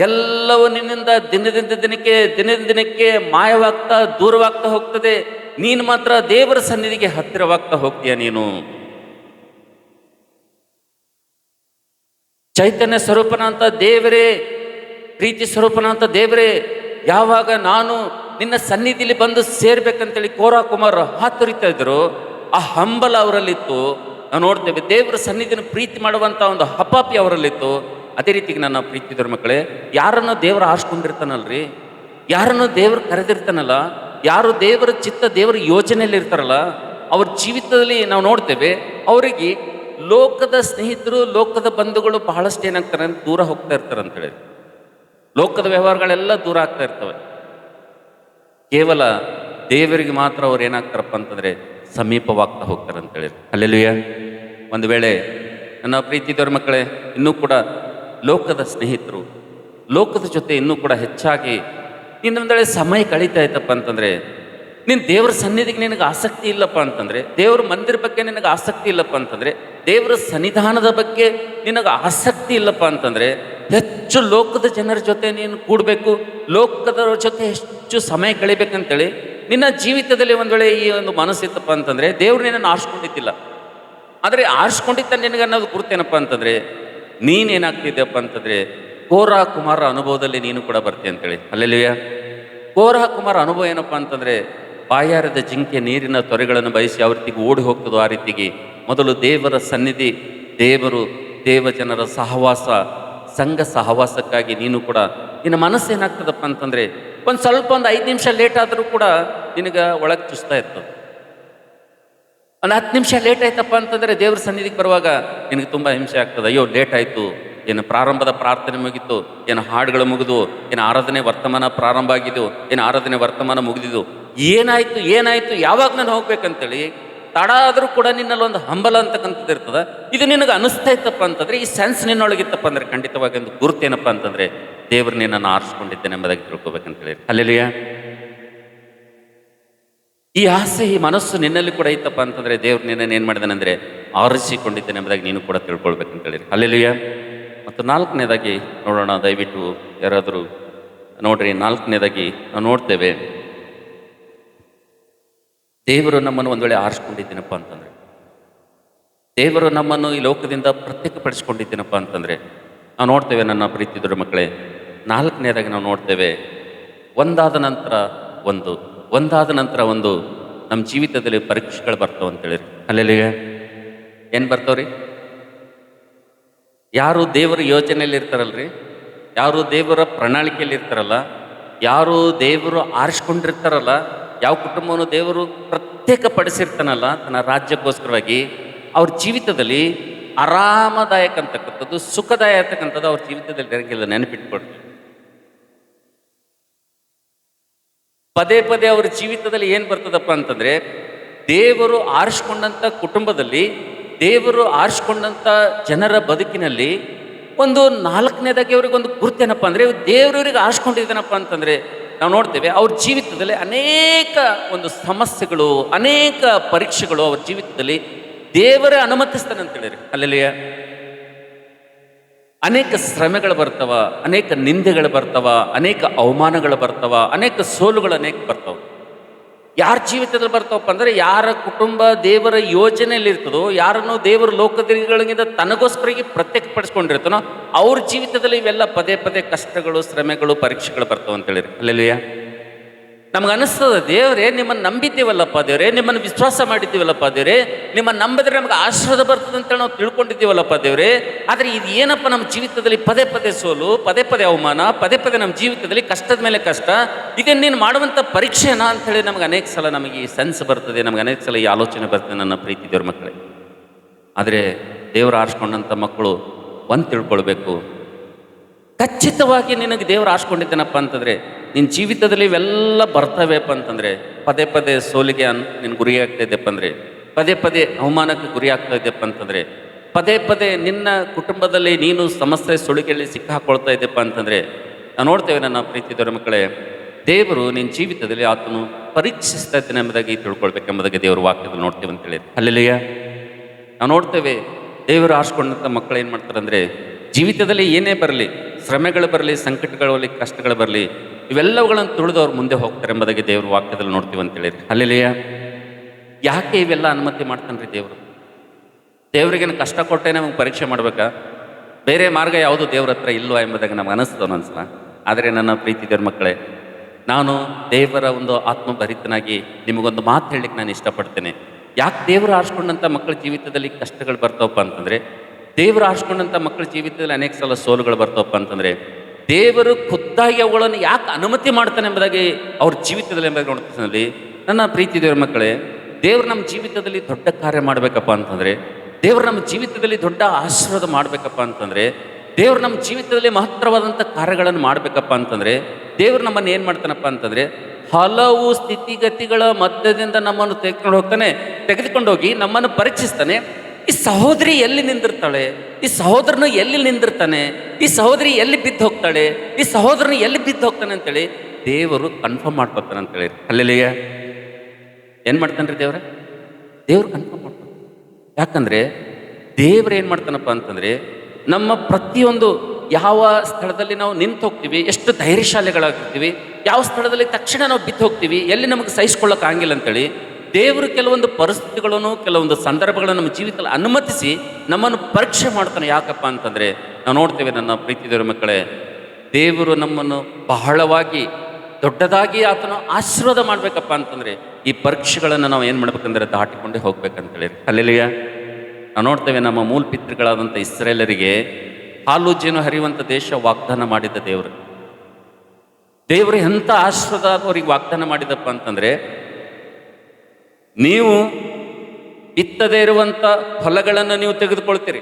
ಎಲ್ಲವೂ ನಿನ್ನಿಂದ ದಿನದಿಂದ ದಿನಕ್ಕೆ ಮಾಯವಾಗ್ತಾ ದೂರವಾಗ್ತಾ ಹೋಗ್ತದೆ. ನೀನು ಮಾತ್ರ ದೇವರ ಸನ್ನಿಧಿಗೆ ಹತ್ತಿರವಾಗ್ತಾ ಹೋಗ್ತೀಯ. ನೀನು ಚೈತನ್ಯ ಸ್ವರೂಪನ ಅಂತ ದೇವರೇ, ಪ್ರೀತಿ ಸ್ವರೂಪನ ಅಂತ ದೇವರೇ, ಯಾವಾಗ ನಾನು ನಿನ್ನ ಸನ್ನಿಧಿಲಿ ಬಂದು ಸೇರ್ಬೇಕಂತೇಳಿ ಕೋರಾ ಕುಮಾರ್ ಹಾತೊರಿತಾ ಇದ್ರು, ಆ ಹಂಬಲ ಅವರಲ್ಲಿತ್ತು. ನಾವು ನೋಡ್ತೇವೆ ದೇವರ ಸನ್ನಿಧಿನ ಪ್ರೀತಿ ಮಾಡುವಂಥ ಒಂದು ಹಪಾಪಿ ಅವರಲ್ಲಿತ್ತು. ಅದೇ ರೀತಿಗೆ ನನ್ನ ಪ್ರೀತಿದವ್ರ ಮಕ್ಕಳೇ, ಯಾರನ್ನು ದೇವರ ಆರಿಸ್ಕೊಂಡಿರ್ತಾನಲ್ರಿ, ಯಾರನ್ನು ದೇವರು ಕರೆದಿರ್ತಾನಲ್ಲ, ಯಾರು ದೇವರ ಚಿತ್ತ, ದೇವರ ಯೋಜನೆಯಲ್ಲಿ ಇರ್ತಾರಲ್ಲ, ಅವ್ರ ಜೀವಿತದಲ್ಲಿ ನಾವು ನೋಡ್ತೇವೆ ಅವರಿಗೆ ಲೋಕದ ಸ್ನೇಹಿತರು, ಲೋಕದ ಬಂಧುಗಳು ಬಹಳಷ್ಟು ಏನಾಗ್ತಾರೆ ಅಂತ ದೂರ ಹೋಗ್ತಾ ಇರ್ತಾರೆ ಅಂತೇಳಿ. ಲೋಕದ ವ್ಯವಹಾರಗಳೆಲ್ಲ ದೂರ ಆಗ್ತಾ ಇರ್ತವೆ. ಕೇವಲ ದೇವರಿಗೆ ಮಾತ್ರ ಅವ್ರು ಏನಾಗ್ತಾರಪ್ಪ ಅಂತಂದರೆ ಸಮೀಪವಾಗ್ತಾ ಹೋಗ್ತಾರೆ ಅಂತೇಳಿ. ಹಲ್ಲೆಲೂಯಾ. ಒಂದು ವೇಳೆ ನನ್ನ ಪ್ರೀತಿದವ್ರ ಮಕ್ಕಳೇ, ಇನ್ನೂ ಕೂಡ ಲೋಕದ ಸ್ನೇಹಿತರು, ಲೋಕದ ಜೊತೆ ಇನ್ನೂ ಕೂಡ ಹೆಚ್ಚಾಗಿ ಇನ್ನೊಂದು ವೇಳೆ ಸಮಯ ಕಳೀತಾ ಇತ್ತಪ್ಪ ಅಂತಂದರೆ, ನೀನು ದೇವರ ಸನ್ನಿಧಿಗೆ ನಿನಗೆ ಆಸಕ್ತಿ ಇಲ್ಲಪ್ಪ ಅಂತಂದರೆ, ದೇವ್ರ ಮಂದಿರ ಬಗ್ಗೆ ನಿನಗೆ ಆಸಕ್ತಿ ಇಲ್ಲಪ್ಪ ಅಂತಂದರೆ, ದೇವರ ಸನ್ನಿಧಾನದ ಬಗ್ಗೆ ನಿನಗೆ ಆಸಕ್ತಿ ಇಲ್ಲಪ್ಪ ಅಂತಂದರೆ, ಹೆಚ್ಚು ಲೋಕದ ಜನರ ಜೊತೆ ನೀನು ಕೂಡಬೇಕು, ಲೋಕದವ್ರ ಜೊತೆ ಹೆಚ್ಚು ಸಮಯ ಕಳಿಬೇಕಂತೇಳಿ ನಿನ್ನ ಜೀವಿತದಲ್ಲಿ ಒಂದು ವೇಳೆ ಈ ಒಂದು ಮನಸ್ಸಿತ್ತಪ್ಪ ಅಂತಂದರೆ ದೇವ್ರು ನಿನ್ನನ್ನು ಆರಿಸ್ಕೊಂಡಿದ್ದಿಲ್ಲ. ಆದರೆ ಆರಿಸ್ಕೊಂಡಿದ್ದ ನಿನಗೆ ಅನ್ನೋದು ಗುರುತೇನಪ್ಪ ಅಂತಂದರೆ ನೀನೇನಾಗ್ತಿದ್ದೆಪ್ಪ ಅಂತಂದರೆ ಕೋರಾ ಕುಮಾರ ಅನುಭವದಲ್ಲಿ ನೀನು ಕೂಡ ಬರ್ತೀಯ ಅಂತೇಳಿ. ಹಲ್ಲೆಲೂಯಾ. ಕೋರಾ ಕುಮಾರ ಅನುಭವ ಏನಪ್ಪ ಅಂತಂದರೆ ಬಾಯಾರದ ಜಿಂಕೆ ನೀರಿನ ತೊರೆಗಳನ್ನು ಬಯಸಿ ಯಾವ ರೀತಿಗೆ ಓಡಿ ಹೋಗ್ತದೋ ಆ ರೀತಿಗೆ ಮೊದಲು ದೇವರ ಸನ್ನಿಧಿ, ದೇವರು, ದೇವಜನರ ಸಹವಾಸ, ಸಂಘ ಸಹವಾಸಕ್ಕಾಗಿ ನೀನು ಕೂಡ ನಿನ್ನ ಮನಸ್ಸು ಏನಾಗ್ತದಪ್ಪ ಅಂತಂದರೆ ಒಂದು 5 ನಿಮಿಷ ಲೇಟ್ ಆದರೂ ಕೂಡ ನಿನಗೆ ಒಳಗೆ ಚುಸ್ತಾ ಇರ್ತದೆ. ಒಂದು 10 ನಿಮಿಷ ಲೇಟ್ ಆಯ್ತಪ್ಪ ಅಂತಂದರೆ ದೇವ್ರ ಸನ್ನಿಧಿಗೆ ಬರುವಾಗ ನಿನಗೆ ತುಂಬ ಹಿಂಸೆ ಆಗ್ತದೆ. ಅಯ್ಯೋ ಲೇಟ್ ಆಯಿತು, ಏನು ಪ್ರಾರಂಭದ ಪ್ರಾರ್ಥನೆ ಮುಗಿತು, ಏನು ಹಾಡುಗಳು ಮುಗಿದು, ಏನು ಆರಾಧನೆ ವರ್ತಮಾನ ಪ್ರಾರಂಭ ಆಗಿದ್ದು, ಏನು ಆರಾಧನೆ ವರ್ತಮಾನ ಮುಗಿದಿದ್ದು, ಏನಾಯಿತು ಯಾವಾಗ ನಾನು ಹೋಗ್ಬೇಕಂತೇಳಿ ತಡ ಆದರೂ ಕೂಡ ನಿನ್ನಲ್ಲಿ ಒಂದು ಹಂಬಲ ಅಂತಕ್ಕಂಥದ್ದು ಇರ್ತದೆ. ಇದು ನಿನಗೆ ಅನಿಸ್ತಾ ಇತ್ತಪ್ಪ ಅಂತಂದರೆ, ಈ ಸೆನ್ಸ್ ನಿನ್ನೊಳಗಿತ್ತಪ್ಪ ಅಂದರೆ ಖಂಡಿತವಾಗಿ ಒಂದು ಗುರುತೇನಪ್ಪ ಅಂತಂದರೆ ದೇವರು ನಿನ್ನನ್ನು ಆರಿಸ್ಕೊಂಡಿದ್ದೇನೆ ಎಂಬುದಾಗಿ ತಿಳ್ಕೊಬೇಕಂತೇಳಿ. ಹಲ್ಲೆಲೂಯಾ. ಈ ಆಸೆ, ಈ ಮನಸ್ಸು ನಿನ್ನಲ್ಲಿ ಕೂಡ ಇತ್ತಪ್ಪ ಅಂತಂದರೆ ದೇವ್ರು ನಿನ್ನನ್ನು ಏನು ಮಾಡಿದಾನೆ ಅಂದರೆ ಆರಿಸಿಕೊಂಡಿದ್ದೇನೆ ಎಂಬುದಾಗಿ ನೀನು ಕೂಡ ತಿಳ್ಕೊಳ್ಬೇಕಂತೇಳಿ. ಹಲ್ಲೆಲೂಯಾ. ಮತ್ತು 4ನೇದಾಗಿ ನೋಡೋಣ, ದಯವಿಟ್ಟು ಯಾರಾದರೂ ನೋಡ್ರಿ. 4ನೇದಾಗಿ ನಾವು ನೋಡ್ತೇವೆ, ದೇವರು ನಮ್ಮನ್ನು ಒಂದು ವೇಳೆ ಆರಿಸ್ಕೊಂಡಿದ್ದೀನಪ್ಪ ಅಂತಂದರೆ, ದೇವರು ನಮ್ಮನ್ನು ಈ ಲೋಕದಿಂದ ಪ್ರತ್ಯೇಕಪಡಿಸ್ಕೊಂಡಿದ್ದೀನಪ್ಪ ಅಂತಂದರೆ ನಾವು ನೋಡ್ತೇವೆ ನನ್ನ ಪ್ರೀತಿ ದೊಡ್ಡ ಮಕ್ಕಳೇ, ನಾಲ್ಕನೇದಾಗಿ ನಾವು ನೋಡ್ತೇವೆ ಒಂದಾದ ನಂತರ ಒಂದು ಒಂದಾದ ನಂತರ ಒಂದು ನಮ್ಮ ಜೀವಿತದಲ್ಲಿ ಪರೀಕ್ಷೆಗಳು ಬರ್ತಾವ ಅಂತೇಳಿರಿ. ಅಲ್ಲೆಲ್ಲಿಗೆ ಏನು ಬರ್ತಾವ್ರಿ? ಯಾರು ದೇವರ ಯೋಜನೆಯಲ್ಲಿ ಇರ್ತಾರಲ್ರಿ, ಯಾರು ದೇವರ ಪ್ರಣಾಳಿಕೆಯಲ್ಲಿ ಇರ್ತಾರಲ್ಲ, ಯಾರು ದೇವರು ಆರಿಸ್ಕೊಂಡಿರ್ತಾರಲ್ಲ, ಯಾವ ಕುಟುಂಬವನ್ನು ದೇವರು ಪ್ರತ್ಯೇಕಪಡಿಸಿರ್ತಾನಲ್ಲ ತನ್ನ ರಾಜ್ಯಕ್ಕೋಸ್ಕರವಾಗಿ, ಅವ್ರ ಜೀವಿತದಲ್ಲಿ ಆರಾಮದಾಯಕ ಅಂತಕ್ಕಂಥದ್ದು, ಸುಖದಾಯ ಅಂತಕ್ಕಂಥದ್ದು ಅವ್ರ ಜೀವಿತದಲ್ಲಿ ಇರಂಗಿಲ್ಲ. ನೆನಪಿಟ್ಕೊಡ್ರಿ. ಪದೇ ಪದೇ ಅವ್ರ ಜೀವಿತದಲ್ಲಿ ಏನು ಬರ್ತದಪ್ಪ ಅಂತಂದ್ರೆ, ದೇವರು ಆರಿಸ್ಕೊಂಡಂಥ ಕುಟುಂಬದಲ್ಲಿ, ದೇವರು ಆರಿಸ್ಕೊಂಡಂಥ ಜನರ ಬದುಕಿನಲ್ಲಿ ಒಂದು ನಾಲ್ಕನೇದಾಗಿ ಅವ್ರಿಗೆ ಒಂದು ಗುರುತೇನಪ್ಪ ಅಂದರೆ, ದೇವರವ್ರಿಗೆ ಆರಿಸ್ಕೊಂಡಿದ್ದಾನಪ್ಪ ಅಂತಂದರೆ ನಾವು ನೋಡ್ತೇವೆ ಅವ್ರ ಜೀವಿತದಲ್ಲಿ ಅನೇಕ ಒಂದು ಸಮಸ್ಯೆಗಳು, ಅನೇಕ ಪರೀಕ್ಷೆಗಳು ಅವ್ರ ಜೀವಿತದಲ್ಲಿ ದೇವರೇ ಅನುಮತಿಸ್ತಾನೆ ಅಂತೇಳಿರಿ. ಅಲ್ಲೆಲ್ಲಿಯ ಅನೇಕ ಶ್ರಮೆಗಳು ಬರ್ತಾವ, ಅನೇಕ ನಿಂದೆಗಳು ಬರ್ತಾವ, ಅನೇಕ ಅವಮಾನಗಳು ಬರ್ತಾವ, ಅನೇಕ ಸೋಲುಗಳು ಅನೇಕ ಬರ್ತಾವ. ಯಾರ ಜೀವಿತದಲ್ಲಿ ಬರ್ತಾವಪ್ಪ ಅಂದರೆ, ಯಾರ ಕುಟುಂಬ ದೇವರ ಯೋಜನೆಯಲ್ಲಿ ಇರ್ತದೋ, ಯಾರನ್ನು ದೇವರ ಲೋಕದಗಳಿಂದ ತನಗೋಸ್ಕರವಾಗಿ ಪ್ರತ್ಯೇಕಪಡಿಸ್ಕೊಂಡಿರ್ತಾನೋ ಅವ್ರ ಜೀವಿತದಲ್ಲಿ ಇವೆಲ್ಲ ಪದೇ ಪದೇ ಕಷ್ಟಗಳು, ಶ್ರಮೆಗಳು, ಪರೀಕ್ಷೆಗಳು ಬರ್ತಾವ ಅಂತೇಳಿರಿ. ಅಲ್ಲೆಲ್ಲೂಯ್ಯ. ನಮ್ಗೆ ಅನಿಸ್ತದ, ದೇವರೇ ನಿಮ್ಮನ್ನು ನಂಬಿದ್ದೀವಲ್ಲಪ್ಪ, ದೇವರೇ ನಿಮ್ಮನ್ನು ವಿಶ್ವಾಸ ಮಾಡಿದ್ದೀವಲ್ಲಪ್ಪ, ದೇವರೇ ನಿಮ್ಮನ್ನು ನಂಬಿದ್ರೆ ನಮ್ಗೆ ಆಶೀರ್ವಾದ ಬರ್ತದೆ ಅಂತೇಳಿ ನಾವು ತಿಳ್ಕೊಂಡಿದ್ದೀವಲ್ಲಪ್ಪ ದೇವರೇ. ಆದರೆ ಇದು ಏನಪ್ಪ ನಮ್ಮ ಜೀವಿತದಲ್ಲಿ ಪದೇ ಪದೇ ಸೋಲು, ಪದೇ ಪದೇ ಅವಮಾನ, ಪದೇ ಪದೇ ನಮ್ಮ ಜೀವಿತದಲ್ಲಿ ಕಷ್ಟದ ಮೇಲೆ ಕಷ್ಟ, ಇದನ್ನು ನೀನು ಮಾಡುವಂಥ ಪರೀಕ್ಷೆನಾ ಅಂಥೇಳಿ ನಮ್ಗೆ ಅನೇಕ ಸಲ ನಮಗೆ ಈ ಸೆನ್ಸ್ ಬರ್ತದೆ, ನಮ್ಗೆ ಅನೇಕ ಸಲ ಈ ಆಲೋಚನೆ ಬರ್ತದೆ ನನ್ನ ಪ್ರೀತಿ ದೇವ್ರ ಮಕ್ಕಳೇ. ಆದರೆ ದೇವರು ಆರಿಸ್ಕೊಂಡಂಥ ಮಕ್ಕಳು ಒಂದು ತಿಳ್ಕೊಳ್ಬೇಕು, ಖಚಿತವಾಗಿ ನಿನಗೆ ದೇವರು ಆರಿಸ್ಕೊಂಡಿದ್ದೇನಪ್ಪ ಅಂತಂದರೆ, ನಿನ್ನ ಜೀವಿತದಲ್ಲಿ ಇವೆಲ್ಲ ಬರ್ತವೆಪ್ಪ ಅಂತಂದರೆ, ಪದೇ ಪದೇ ಸೋಲಿಗೆ ನಿನ್ನ ಗುರಿ ಆಗ್ತಾ ಇದೆಯಪ್ಪ ಅಂದರೆ, ಪದೇ ಪದೇ ಅವಮಾನಕ್ಕೆ ಗುರಿ ಆಗ್ತಾ ಇದೆಯಪ್ಪ ಅಂತಂದರೆ, ಪದೇ ಪದೇ ನಿನ್ನ ಕುಟುಂಬದಲ್ಲಿ ನೀನು ಸಮಸ್ಯೆ ಸುಳಿಗೆಯಲ್ಲಿ ಸಿಕ್ಕಾಕೊಳ್ತಾ ಇದೆಯಪ್ಪ ಅಂತಂದರೆ, ನಾವು ನೋಡ್ತೇವೆ ನನ್ನ ಪ್ರೀತಿ ದೇವರ ಮಕ್ಕಳೇ, ದೇವರು ನಿನ್ನ ಜೀವಿತದಲ್ಲಿ ಆತನು ಪರೀಕ್ಷಿಸ್ತಾ ಇದ್ದಾನೆ ಎಂಬುದಾಗಿ ತಿಳ್ಕೊಳ್ಬೇಕೆಂಬುದಾಗಿ ದೇವರು ವಾಕ್ಯದಲ್ಲಿ ನೋಡ್ತೇವೆ ಅಂತೇಳಿ. ಅಲ್ಲೆಲ್ಲಿಯ ನಾವು ನೋಡ್ತೇವೆ ದೇವರು ಆರಿಸ್ಕೊಂಡಂಥ ಮಕ್ಕಳು ಏನು ಮಾಡ್ತಾರೆ ಅಂದರೆ, ಜೀವಿತದಲ್ಲಿ ಏನೇ ಬರಲಿ, ಶ್ರಮೆಗಳು ಬರಲಿ, ಸಂಕಟಗಳು ಬರಲಿ, ಕಷ್ಟಗಳು ಬರಲಿ, ಇವೆಲ್ಲವುಗಳನ್ನು ತುಳಿದು ಅವ್ರು ಮುಂದೆ ಹೋಗ್ತಾರೆ ಎಂಬುದಾಗಿ ದೇವರು ವಾಕ್ಯದಲ್ಲಿ ನೋಡ್ತೀವಿ ಅಂತೇಳಿ. ಅಲ್ಲೆಲ್ಲಿಯ ಯಾಕೆ ಇವೆಲ್ಲ ಅನುಮತಿ ಮಾಡ್ತಾನೆ ರೀ ದೇವರು? ದೇವರಿಗೇನು ಕಷ್ಟ ಕೊಟ್ಟೆ ನಮಗೆ ಪರೀಕ್ಷೆ ಮಾಡಬೇಕಾ? ಬೇರೆ ಮಾರ್ಗ ಯಾವುದು ದೇವ್ರ ಹತ್ರ ಇಲ್ವಾ ಎಂಬುದಾಗಿ ನಮ್ಗೆ ಅನಿಸ್ತದೆ ಒಂದೊಂದ್ಸಲ. ಆದರೆ ನನ್ನ ಪ್ರೀತಿ ದೇವ್ರ ಮಕ್ಕಳೇ, ನಾನು ದೇವರ ಒಂದು ಆತ್ಮಭರಿತನಾಗಿ ನಿಮಗೊಂದು ಮಾತು ಹೇಳಲಿಕ್ಕೆ ನಾನು ಇಷ್ಟಪಡ್ತೇನೆ. ಯಾಕೆ ದೇವರು ಆರಿಸ್ಕೊಂಡಂಥ ಮಕ್ಕಳ ಜೀವಿತದಲ್ಲಿ ಕಷ್ಟಗಳು ಬರ್ತಾವಪ್ಪ ಅಂತಂದರೆ, ದೇವರು ಆರಿಸ್ಕೊಂಡಂಥ ಮಕ್ಕಳ ಜೀವಿತದಲ್ಲಿ ಅನೇಕ ಸಲ ಸೋಲುಗಳು ಬರ್ತಾವಪ್ಪ ಅಂತಂದರೆ, ದೇವರು ಖುದ್ದಾಗಿ ಅವುಗಳನ್ನು ಯಾಕೆ ಅನುಮತಿ ಮಾಡ್ತಾನೆ ಎಂಬುದಾಗಿ ಅವ್ರ ಜೀವಿತದಲ್ಲಿ ಎಂಬುದಾಗಿ ನೋಡ್ತಿದ್ದಲ್ಲಿ, ನನ್ನ ಪ್ರೀತಿ ದೇವ್ರ ಮಕ್ಕಳೇ, ದೇವರು ನಮ್ಮ ಜೀವಿತದಲ್ಲಿ ದೊಡ್ಡ ಕಾರ್ಯ ಮಾಡಬೇಕಪ್ಪ ಅಂತಂದರೆ, ದೇವರು ನಮ್ಮ ಜೀವಿತದಲ್ಲಿ ದೊಡ್ಡ ಆಶೀರ್ವಾದ ಮಾಡಬೇಕಪ್ಪ ಅಂತಂದರೆ, ದೇವರು ನಮ್ಮ ಜೀವಿತದಲ್ಲಿ ಮಹತ್ತರವಾದಂಥ ಕಾರ್ಯಗಳನ್ನು ಮಾಡಬೇಕಪ್ಪ ಅಂತಂದರೆ, ದೇವರು ನಮ್ಮನ್ನು ಏನು ಮಾಡ್ತಾನಪ್ಪ ಅಂತಂದರೆ, ಹಲವು ಸ್ಥಿತಿಗತಿಗಳ ಮಧ್ಯದಿಂದ ನಮ್ಮನ್ನು ತೆಗೆದುಕೊಂಡು ಹೋಗಿ ನಮ್ಮನ್ನು ಪರೀಕ್ಷಿಸ್ತಾನೆ. ಈ ಸಹೋದರಿ ಎಲ್ಲಿ ನಿಂದಿರ್ತಾಳೆ, ಈ ಸಹೋದರನು ಎಲ್ಲಿ ನಿಂದಿರ್ತಾನೆ, ಈ ಸಹೋದರಿ ಎಲ್ಲಿ ಬಿದ್ದು ಹೋಗ್ತಾಳೆ, ಈ ಸಹೋದರನು ಎಲ್ಲಿ ಬಿದ್ದು ಹೋಗ್ತಾನೆ ಅಂತೇಳಿ ದೇವರು ಕನ್ಫರ್ಮ್ ಮಾಡ್ಕೊತಾನೆ ಅಂತೇಳಿ. ಅಲ್ಲೆಲ್ಲಿಗೆ ಏನು ಮಾಡ್ತಾನೆ ರೀ ದೇವರು ಕನ್ಫರ್ಮ್ ಮಾಡ್ತಾನೆ. ಯಾಕಂದರೆ ದೇವರು ಏನು ಮಾಡ್ತಾನಪ್ಪ ಅಂತಂದರೆ, ನಮ್ಮ ಪ್ರತಿಯೊಂದು ಯಾವ ಸ್ಥಳದಲ್ಲಿ ನಾವು ನಿಂತು ಹೋಗ್ತೀವಿ, ಎಷ್ಟು ಧೈರ್ಯಶಾಲಿಗಳಾಗಿರ್ತೀವಿ, ಯಾವ ಸ್ಥಳದಲ್ಲಿ ತಕ್ಷಣ ನಾವು ಬಿದ್ದು ಹೋಗ್ತೀವಿ, ಎಲ್ಲಿ ನಮಗೆ ಸಹಿಸ್ಕೊಳ್ಳೋಕ್ಕಾಗಿಲ್ಲ ಅಂತೇಳಿ ದೇವರು ಕೆಲವೊಂದು ಪರಿಸ್ಥಿತಿಗಳನ್ನು, ಕೆಲವೊಂದು ಸಂದರ್ಭಗಳನ್ನು ನಮ್ಮ ಜೀವಿತದಲ್ಲಿ ಅನುಮತಿಸಿ ನಮ್ಮನ್ನು ಪರೀಕ್ಷೆ ಮಾಡ್ತಾನೆ. ಯಾಕಪ್ಪ ಅಂತಂದರೆ, ನಾವು ನೋಡ್ತೇವೆ ನನ್ನ ಪ್ರೀತಿ ದೇವರ ಮಕ್ಕಳೇ, ದೇವರು ನಮ್ಮನ್ನು ಬಹಳವಾಗಿ ದೊಡ್ಡದಾಗಿ ಆತನು ಆಶೀರ್ವಾದ ಮಾಡಬೇಕಪ್ಪ ಅಂತಂದರೆ, ಈ ಪರೀಕ್ಷೆಗಳನ್ನು ನಾವು ಏನು ಮಾಡ್ಬೇಕಂದ್ರೆ ದಾಟಿಕೊಂಡೇ ಹೋಗ್ಬೇಕಂತೇಳಿ. ಅಲ್ಲೆಲ್ಲಿಯ ನಾವು ನೋಡ್ತೇವೆ ನಮ್ಮ ಮೂಲ ಪಿತೃಗಳಾದಂಥ ಇಸ್ರೇಲರಿಗೆ ಹಾಲು ಜೇನು ಹರಿಯುವಂಥ ದೇಶ ವಾಗ್ದಾನ ಮಾಡಿದ್ದ ದೇವರು ಎಂಥ ಆಶೀರ್ವಾದ ಅವರಿಗೆ ವಾಗ್ದಾನ ಮಾಡಿದಪ್ಪ ಅಂತಂದರೆ, ನೀವು ಬಿತ್ತದೇ ಇರುವಂಥ ಹೊಲಗಳನ್ನು ನೀವು ತೆಗೆದುಕೊಳ್ತೀರಿ,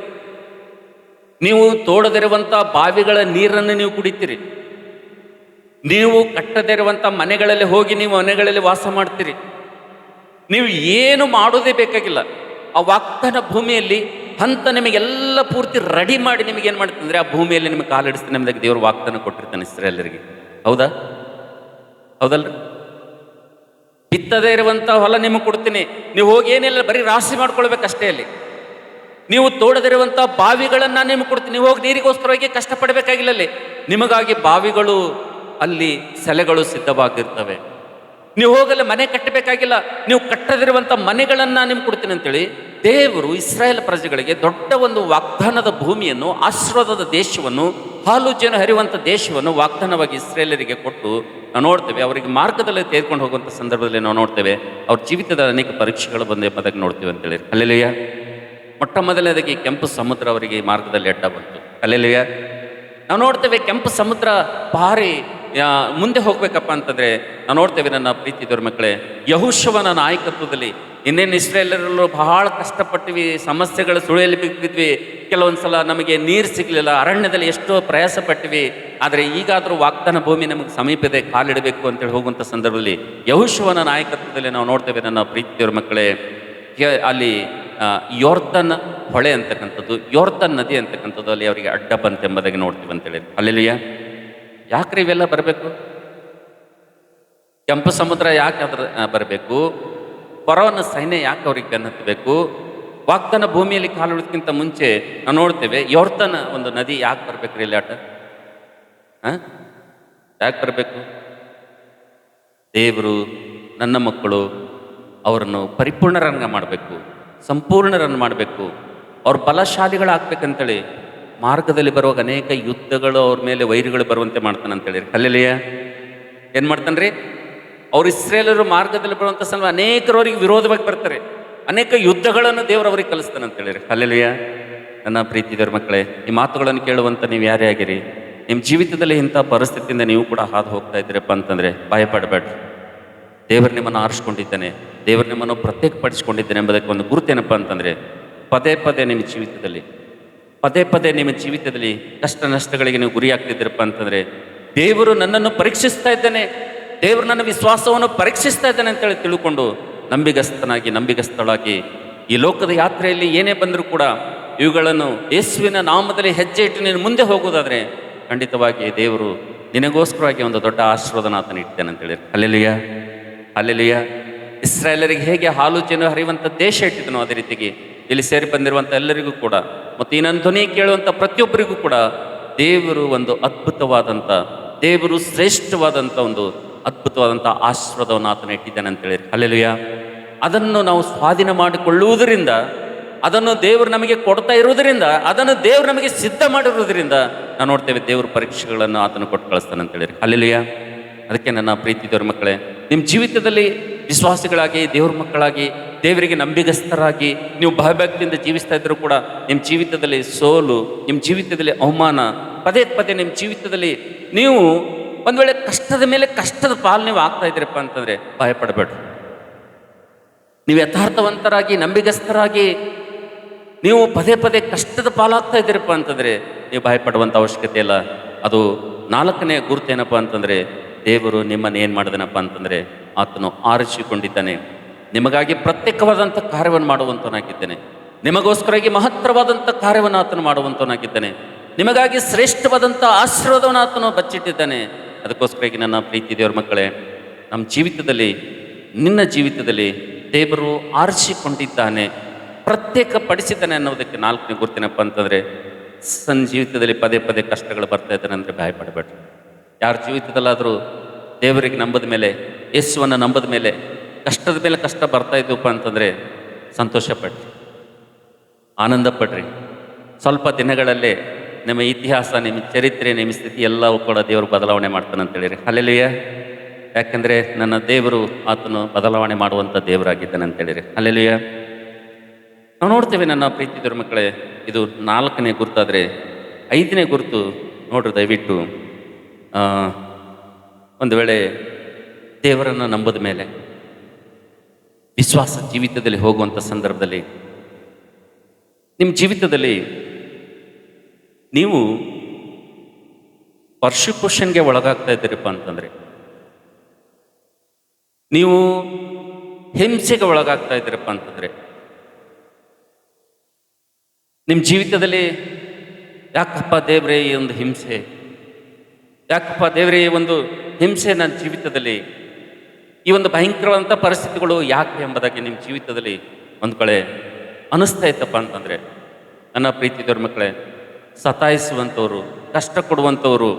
ನೀವು ತೋಡದಿರುವಂಥ ಬಾವಿಗಳ ನೀರನ್ನು ನೀವು ಕುಡಿತೀರಿ, ನೀವು ಕಟ್ಟದೇ ಇರುವಂಥ ಮನೆಗಳಲ್ಲಿ ಹೋಗಿ ನೀವು ಮನೆಗಳಲ್ಲಿ ವಾಸ ಮಾಡ್ತೀರಿ, ನೀವು ಏನು ಮಾಡೋದೇ ಬೇಕಾಗಿಲ್ಲ. ಆ ವಾಗ್ದಾನ ಭೂಮಿಯಲ್ಲಿ ಹಂತ ನಿಮಗೆಲ್ಲ ಪೂರ್ತಿ ರೆಡಿ ಮಾಡಿ ನಿಮಗೇನು ಮಾಡ್ತಂದ್ರೆ ಆ ಭೂಮಿಯಲ್ಲಿ ನಿಮಗೆ ಕಾಲಿಡಿಸ್ತಾನೆ ಎಂಬುದಾಗಿ ದೇವರು ವಾಗ್ದಾನ ಕೊಟ್ಟಿರ್ತಾನೆ ಇಸ್ರಾಯೇಲರಿಗೆ. ಹೌದಲ್ರಿ? ಬಿತ್ತದೇ ಇರುವಂಥ ಹೊಲ ನಿಮಗೆ ಕೊಡ್ತೀನಿ, ನೀವು ಹೋಗಿ ಏನಿಲ್ಲ ಬರೀ ರಾಶಿ ಮಾಡ್ಕೊಳ್ಬೇಕಷ್ಟೇ. ಅಲ್ಲಿ ನೀವು ತೋಡದಿರುವಂಥ ಬಾವಿಗಳನ್ನು ನಾನು ನಿಮಗೆ ಕೊಡ್ತೀನಿ, ನೀವು ಹೋಗಿ ನೀರಿಗೋಸ್ಕರವಾಗಿ ಕಷ್ಟಪಡಬೇಕಾಗಿಲ್ಲ. ಅಲ್ಲಿ ನಿಮಗಾಗಿ ಬಾವಿಗಳು, ಅಲ್ಲಿ ಸೆಲೆಗಳು ಸಿದ್ಧವಾಗಿರ್ತವೆ. ನೀವು ಹೋಗಲ್ಲ ಮನೆ ಕಟ್ಟಬೇಕಾಗಿಲ್ಲ, ನೀವು ಕಟ್ಟದಿರುವಂಥ ಮನೆಗಳನ್ನು ನಿಮ್ಗೆ ಕೊಡ್ತೀನಿ ಅಂತೇಳಿ ದೇವರು ಇಸ್ರಾಯೇಲ್ ಪ್ರಜೆಗಳಿಗೆ ದೊಡ್ಡ ಒಂದು ವಾಗ್ದಾನದ ಭೂಮಿಯನ್ನು, ಆಶೀರ್ವಾದದ ದೇಶವನ್ನು, ಹಾಲು ಜೇನು ಹರಿಯುವಂಥ ದೇಶವನ್ನು ವಾಗ್ದಾನವಾಗಿ ಇಸ್ರಾಯೇಲರಿಗೆ ಕೊಟ್ಟು ನಾವು ನೋಡ್ತೇವೆ. ಅವರಿಗೆ ಮಾರ್ಗದಲ್ಲಿ ತೆಗೆದುಕೊಂಡು ಹೋಗುವಂಥ ಸಂದರ್ಭದಲ್ಲಿ ನಾವು ನೋಡ್ತೇವೆ ಅವ್ರ ಜೀವಿತದ ಅನೇಕ ಪರೀಕ್ಷೆಗಳು ಬಂದು ಎಂಬುದಾಗಿ ನೋಡ್ತೇವೆ ಅಂತೇಳಿ. ಅಲ್ಲೆಲುಯ್ಯ. ಮೊಟ್ಟ ಮೊದಲನೇದಾಗಿ ಕೆಂಪು ಸಮುದ್ರ ಅವರಿಗೆ ಮಾರ್ಗದಲ್ಲಿ ಅಡ್ಡ ಬಂತು. ಅಲ್ಲೆಲುಯ್ಯ. ನಾವು ನೋಡ್ತೇವೆ ಕೆಂಪು ಸಮುದ್ರ ಭಾರಿ ಮುಂದೆ ಹೋಗ್ಬೇಕಪ್ಪ ಅಂತಂದರೆ ನಾವು ನೋಡ್ತೇವೆ ನನ್ನ ಪ್ರೀತಿ ದೇವ್ರ ಮಕ್ಕಳೇ, ಯೆಹೋಶುವನ ನಾಯಕತ್ವದಲ್ಲಿ ಇನ್ನೇನು ಇಸ್ರಾಯೇಲರಲ್ಲೂ ಬಹಳ ಕಷ್ಟಪಟ್ಟಿವಿ, ಸಮಸ್ಯೆಗಳು ಸುಳಿಯಲ್ಲಿ ಬಿದ್ದಿದ್ವಿ, ಕೆಲವೊಂದು ಸಲ ನಮಗೆ ನೀರು ಸಿಗಲಿಲ್ಲ, ಅರಣ್ಯದಲ್ಲಿ ಎಷ್ಟೋ ಪ್ರಯಾಸ ಪಟ್ಟಿವಿ. ಆದರೆ ಈಗಾದರೂ ವಾಗ್ದಾನ ಭೂಮಿ ನಮಗೆ ಸಮೀಪ ಇದೆ, ಕಾಲಿಡಬೇಕು ಅಂತೇಳಿ ಹೋಗುವಂಥ ಸಂದರ್ಭದಲ್ಲಿ ಯೆಹೋಶುವನ ನಾಯಕತ್ವದಲ್ಲಿ ನಾವು ನೋಡ್ತೇವೆ ನನ್ನ ಪ್ರೀತಿ ದೇವ್ರ ಮಕ್ಕಳೇ, ಅಲ್ಲಿ ಯೋರ್ದನ್ ಹೊಳೆ ಅಂತಕ್ಕಂಥದ್ದು, ಯೋರ್ದನ್ ನದಿ ಅಂತಕ್ಕಂಥದ್ದು ಅಲ್ಲಿ ಅವರಿಗೆ ಅಡ್ಡ ಬಂತೆಂಬುದಾಗಿ ನೋಡ್ತೀವಿ ಅಂತೇಳಿ. ಅಲ್ಲೆಲುಯ್ಯ. ಯಾಕ್ರಿ ಇವೆಲ್ಲ ಬರಬೇಕು? ಕೆಂಪು ಸಮುದ್ರ ಯಾಕೆ ಅದ್ರ ಬರಬೇಕು? ಫರೋನ ಸೈನ್ಯ ಯಾಕೆ ಅವ್ರಿಗೆ ಬೆನ್ನತ್ತಬೇಕು? ವಾಗ್ದಾನ ಭೂಮಿಯಲ್ಲಿ ಕಾಲಿಡೋದಕ್ಕಿಂತ ಮುಂಚೆ ನಾವು ನೋಡ್ತೇವೆ ಯೋರ್ದನ್ ಒಂದು ನದಿ ಯಾಕೆ ಬರ್ಬೇಕ್ರಿ ಇಲ್ಲಿ ಆಟ? ಯಾಕೆ ಬರಬೇಕು? ದೇವರು ನನ್ನ ಮಕ್ಕಳು ಅವರನ್ನು ಪರಿಪೂರ್ಣರಂಗ ಮಾಡಬೇಕು, ಸಂಪೂರ್ಣರನ್ನು ಮಾಡಬೇಕು, ಅವ್ರ ಬಲಶಾಲಿಗಳಾಗಬೇಕಂತೇಳಿ ಮಾರ್ಗದಲ್ಲಿ ಬರುವಾಗ ಅನೇಕ ಯುದ್ಧಗಳು ಅವ್ರ ಮೇಲೆ ವೈರಿಗಳು ಬರುವಂತೆ ಮಾಡ್ತಾನೆ ಅಂತೇಳಿ. ಅಲ್ಲೆಲುಯ್ಯ. ಏನು ಮಾಡ್ತಾನೆ ರೀ? ಅವ್ರು ಇಸ್ರೇಲರು ಮಾರ್ಗದಲ್ಲಿ ಬರುವಂಥ ಸಲ ಅನೇಕರವರಿಗೆ ವಿರೋಧವಾಗಿ ಬರ್ತಾರೆ, ಅನೇಕ ಯುದ್ಧಗಳನ್ನು ದೇವರು ಅವ್ರಿಗೆ ಕಲಿಸ್ತಾನೆ ಅಂತೇಳಿರಿ. ಅಲ್ಲೆಲುಯ್ಯ. ನನ್ನ ಪ್ರೀತಿ ದೇವ್ರ ಮಕ್ಕಳೇ, ಈ ಮಾತುಗಳನ್ನು ಕೇಳುವಂಥ ನೀವು ಯಾರೇ ಆಗಿರಿ, ನಿಮ್ಮ ಜೀವಿತದಲ್ಲಿ ಇಂಥ ಪರಿಸ್ಥಿತಿಯಿಂದ ನೀವು ಕೂಡ ಹಾದು ಹೋಗ್ತಾ ಇದ್ದೀರಪ್ಪ ಅಂತಂದರೆ ಭಯಪಡಬೇಡ್ರಿ. ದೇವರು ನಿಮ್ಮನ್ನು ಆರಿಸ್ಕೊಂಡಿದ್ದಾನೆ, ದೇವರು ನಿಮ್ಮನ್ನು ಪ್ರತ್ಯೇಕಪಡಿಸ್ಕೊಂಡಿದ್ದಾನೆ ಎಂಬುದಕ್ಕೆ ಒಂದು ಗುರುತೇನಪ್ಪ ಅಂತಂದರೆ ಪದೇ ಪದೇ ನಿಮ್ಮ ಜೀವಿತದಲ್ಲಿ ಕಷ್ಟ ನಷ್ಟಗಳಿಗೆ ನೀವು ಗುರಿಯಾಗ್ತಿದ್ದೀರಪ್ಪ ಅಂತಂದರೆ ದೇವರು ನನ್ನನ್ನು ಪರೀಕ್ಷಿಸ್ತಾ ಇದ್ದಾನೆ, ದೇವರು ನನ್ನ ವಿಶ್ವಾಸವನ್ನು ಪರೀಕ್ಷಿಸ್ತಾ ಇದ್ದಾನೆ ಅಂತೇಳಿ ತಿಳ್ಕೊಂಡು ನಂಬಿಗಸ್ತಳಾಗಿ ಈ ಲೋಕದ ಯಾತ್ರೆಯಲ್ಲಿ ಏನೇ ಬಂದರೂ ಕೂಡ ಇವುಗಳನ್ನು ಯೇಸುವಿನ ನಾಮದಲ್ಲಿ ಹೆಜ್ಜೆ ಇಟ್ಟು ನೀನು ಮುಂದೆ ಹೋಗೋದಾದರೆ ಖಂಡಿತವಾಗಿ ದೇವರು ನಿನಗೋಸ್ಕರವಾಗಿ ಒಂದು ದೊಡ್ಡ ಆಶೀರ್ವಾದನ ಆತನ ಇಡ್ತೇನೆ ಅಂತೇಳಿ. ಅಲ್ಲೆಲುಯ್ಯ. ಅಲ್ಲೆಲುಯ್ಯ. ಇಸ್ರಾಯೇಲರಿಗೆ ಹೇಗೆ ಹಾಲು ಜೇನು ಹರಿಯುವಂಥ ದೇಶ ಇಟ್ಟಿದ್ದನೋ ಅದೇ ರೀತಿಗೆ ಇಲ್ಲಿ ಸೇರಿ ಬಂದಿರುವಂಥ ಎಲ್ಲರಿಗೂ ಕೂಡ ಮತ್ತು ಈ ನನ್ನ ಧ್ವನಿ ಕೇಳುವಂಥ ಪ್ರತಿಯೊಬ್ಬರಿಗೂ ಕೂಡ ದೇವರು ಒಂದು ಅದ್ಭುತವಾದಂಥ, ದೇವರು ಶ್ರೇಷ್ಠವಾದಂಥ ಒಂದು ಅದ್ಭುತವಾದಂಥ ಆಶೀರ್ವಾದವನ್ನು ಆತನ ಇಟ್ಟಿದ್ದಾನೆ ಅಂತೇಳಿ. ಅಲ್ಲೆಲುಯ್ಯ. ಅದನ್ನು ನಾವು ಸ್ವಾಧೀನ ಮಾಡಿಕೊಳ್ಳುವುದರಿಂದ, ಅದನ್ನು ದೇವರು ನಮಗೆ ಕೊಡ್ತಾ ಇರುವುದರಿಂದ, ಅದನ್ನು ದೇವರು ನಮಗೆ ಸಿದ್ಧ ಮಾಡಿರುವುದರಿಂದ ನಾವು ನೋಡ್ತೇವೆ ದೇವ್ರ ಪರೀಕ್ಷೆಗಳನ್ನು ಆತನು ಕೊಟ್ಟು ಕಳಿಸ್ತಾನೆ ಅಂತೇಳಿ. ಅಲ್ಲೆಲುಯ್ಯ. ಅದಕ್ಕೆ ನನ್ನ ಪ್ರೀತಿ ದೇವ್ರ ಮಕ್ಕಳೇ, ನಿಮ್ಮ ಜೀವಿತದಲ್ಲಿ ವಿಶ್ವಾಸಿಗಳಾಗಿ, ದೇವ್ರ ಮಕ್ಕಳಾಗಿ, ದೇವರಿಗೆ ನಂಬಿಗಸ್ತರಾಗಿ ನೀವು ಭಯಭಕ್ತಿಯಿಂದ ಜೀವಿಸ್ತಾ ಇದ್ದರೂ ಕೂಡ ನಿಮ್ಮ ಜೀವಿತದಲ್ಲಿ ಸೋಲು, ನಿಮ್ಮ ಜೀವಿತದಲ್ಲಿ ಅವಮಾನ, ಪದೇ ಪದೇ ನಿಮ್ಮ ಜೀವಿತದಲ್ಲಿ ನೀವು ಒಂದು ವೇಳೆ ಕಷ್ಟದ ಮೇಲೆ ಕಷ್ಟದ ಪಾಲು ನೀವು ಆಗ್ತಾ ಇದ್ದೀರಪ್ಪ ಅಂತಂದರೆ ಭಯಪಡಬೇಡ್ರಿ. ನೀವು ಯಥಾರ್ಥವಂತರಾಗಿ ನಂಬಿಗಸ್ತರಾಗಿ ನೀವು ಪದೇ ಪದೇ ಕಷ್ಟದ ಪಾಲಾಗ್ತಾ ಇದ್ದೀರಪ್ಪ ಅಂತಂದರೆ ನೀವು ಭಯಪಡುವಂಥ ಅವಶ್ಯಕತೆ ಇಲ್ಲ. ಅದು 4ನೇ ಗುರುತೇನಪ್ಪ ಅಂತಂದರೆ ದೇವರು ನಿಮ್ಮನ್ನು ಏನು ಮಾಡಿದನಪ್ಪ ಅಂತಂದರೆ ಆತನು ಆರಿಸಿಕೊಂಡಿದ್ದಾನೆ, ನಿಮಗಾಗಿ ಪ್ರತ್ಯೇಕವಾದಂಥ ಕಾರ್ಯವನ್ನು ಮಾಡುವಂಥವನಾಗಿದ್ದಾನೆ, ನಿಮಗೋಸ್ಕರಾಗಿ ಮಹತ್ತರವಾದಂಥ ಕಾರ್ಯವನ್ನು ಆತನು ಮಾಡುವಂಥವನಾಗಿದ್ದಾನೆ, ನಿಮಗಾಗಿ ಶ್ರೇಷ್ಠವಾದಂಥ ಆಶೀರ್ವಾದವನ್ನು ಆತನು ಬಚ್ಚಿಟ್ಟಿದ್ದಾನೆ. ಅದಕ್ಕೋಸ್ಕರಾಗಿ ನನ್ನ ಪ್ರೀತಿ ದೇವ್ರ ಮಕ್ಕಳೇ, ನಮ್ಮ ಜೀವಿತದಲ್ಲಿ, ನಿನ್ನ ಜೀವಿತದಲ್ಲಿ ದೇವರು ಆರಿಸಿಕೊಂಡಿದ್ದಾನೆ, ಪ್ರತ್ಯೇಕಪಡಿಸಿದ್ದಾನೆ ಅನ್ನೋದಕ್ಕೆ 4ನೇ ಗುರುತೇನಪ್ಪ ಅಂತಂದರೆ ಸಣ್ಣ ಜೀವಿತದಲ್ಲಿ ಪದೇ ಪದೇ ಕಷ್ಟಗಳು ಬರ್ತಾ ಇದ್ದಾನೆ ಅಂದರೆ ಭಯಪಡಬೇಡ್ರಿ. ಯಾರ ಜೀವಿತದಲ್ಲಾದರೂ ದೇವರಿಗೆ ನಂಬದ ಮೇಲೆ, ಯೇಸುವನ್ನು ನಂಬದ ಮೇಲೆ ಕಷ್ಟದ ಮೇಲೆ ಕಷ್ಟ ಬರ್ತಾ ಇದ್ದವಪ್ಪ ಅಂತಂದರೆ ಸಂತೋಷಪಡ್ರಿ, ಆನಂದ ಪಡ್ರಿ. ಸ್ವಲ್ಪ ದಿನಗಳಲ್ಲೇ ನಿಮ್ಮ ಇತಿಹಾಸ, ನಿಮ್ಮ ಚರಿತ್ರೆ, ನಿಮ್ಮ ಸ್ಥಿತಿ ಎಲ್ಲವೂ ಕೂಡ ದೇವರು ಬದಲಾವಣೆ ಮಾಡ್ತಾನೆ ಅಂತೇಳಿರಿ. ಅಲ್ಲೆಲುಯ್ಯ. ಯಾಕೆಂದರೆ ನನ್ನ ದೇವರು ಆತನು ಬದಲಾವಣೆ ಮಾಡುವಂಥ ದೇವರಾಗಿದ್ದಾನೆ ಅಂತೇಳಿರಿ. ಅಲ್ಲೆಲುಯ್ಯ. ನಾವು ನೋಡ್ತೇವೆ ನನ್ನ ಪ್ರೀತಿ ದೇವ್ರ ಮಕ್ಕಳೇ, ಇದು 4ನೇ ಗುರುತಾದರೆ 5ನೇ ಗುರುತು ನೋಡ್ರಿ ದಯವಿಟ್ಟು. ಒಂದು ವೇಳೆ ದೇವರನ್ನು ನಂಬದ ಮೇಲೆ ವಿಶ್ವಾಸ ಜೀವಿತದಲ್ಲಿ ಹೋಗುವಂಥ ಸಂದರ್ಭದಲ್ಲಿ ನಿಮ್ಮ ಜೀವಿತದಲ್ಲಿ ನೀವು ಪರ್ಸಿಕ್ಯೂಷನ್ಗೆ ಒಳಗಾಗ್ತಾ ಇದ್ದೀರಪ್ಪ ಅಂತಂದರೆ, ನೀವು ಹಿಂಸೆಗೆ ಒಳಗಾಗ್ತಾ ಇದ್ದೀರಪ್ಪ ಅಂತಂದರೆ, ನಿಮ್ಮ ಜೀವಿತದಲ್ಲಿ ಯಾಕಪ್ಪ ದೇವರೇ ಈ ಒಂದು ಹಿಂಸೆ, ಯಾಕಪ್ಪ ದೇವರೇ ಈ ಒಂದು ಹಿಂಸೆ ನನ್ನ ಜೀವಿತದಲ್ಲಿ, ಈ ಒಂದು ಭಯಂಕರವಾದಂಥ ಪರಿಸ್ಥಿತಿಗಳು ಯಾಕೆ ಎಂಬುದಾಗಿ ನಿಮ್ಮ ಜೀವಿತದಲ್ಲಿ ಒಂದು ಕಡೆ ಅನ್ನಿಸ್ತಾ ಇತ್ತಪ್ಪ ಅಂತಂದರೆ, ನನ್ನ ಪ್ರೀತಿ ದೇವ್ರ ಮಕ್ಕಳೇ, ಸತಾಯಿಸುವಂಥವ್ರು, ಕಷ್ಟ ಕೊಡುವಂಥವ್ರು,